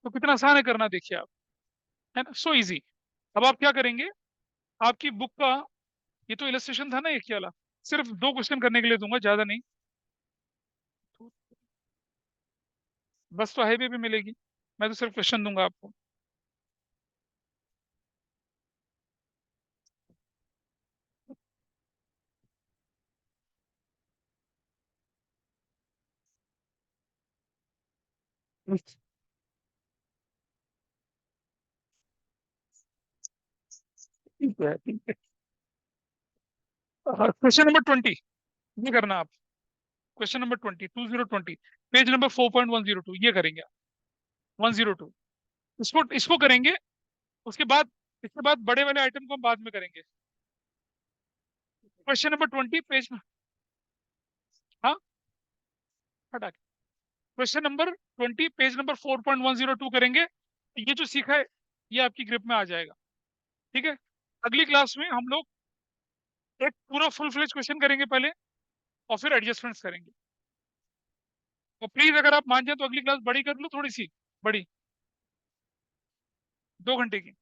तो कितना आसान है करना, देखिए आप, है ना, सो इजी। अब आप क्या करेंगे, आपकी बुक का, ये तो इलस्ट्रेशन था ना एक ही वाला, सिर्फ 2 क्वेश्चन करने के लिए दूंगा, ज्यादा नहीं। बस तो हाईवे पे मिलेगी, मैं तो सिर्फ क्वेश्चन दूंगा आपको। ठीक है, ठीक है। क्वेश्चन नंबर 20, ये करना आप। क्वेश्चन नंबर 20, पेज नंबर 4.102, ये करेंगे आप। 102, इसको करेंगे। उसके बाद, इसके बाद बड़े वाले आइटम को हम बाद में करेंगे। क्वेश्चन नंबर 20 पेज में, हाँ, हटा के। क्वेश्चन नंबर 20 पेज नंबर 4.102 करेंगे। ये जो सीखा है, ये आपकी ग्रिप में आ जाएगा। ठीक है। अगली क्लास में हम लोग एक पूरा फुल फ्लेज क्वेश्चन करेंगे पहले, और फिर एडजस्टमेंट्स करेंगे। और प्लीज अगर आप मान जाए तो अगली क्लास बड़ी कर लो, थोड़ी सी बड़ी, 2 घंटे की।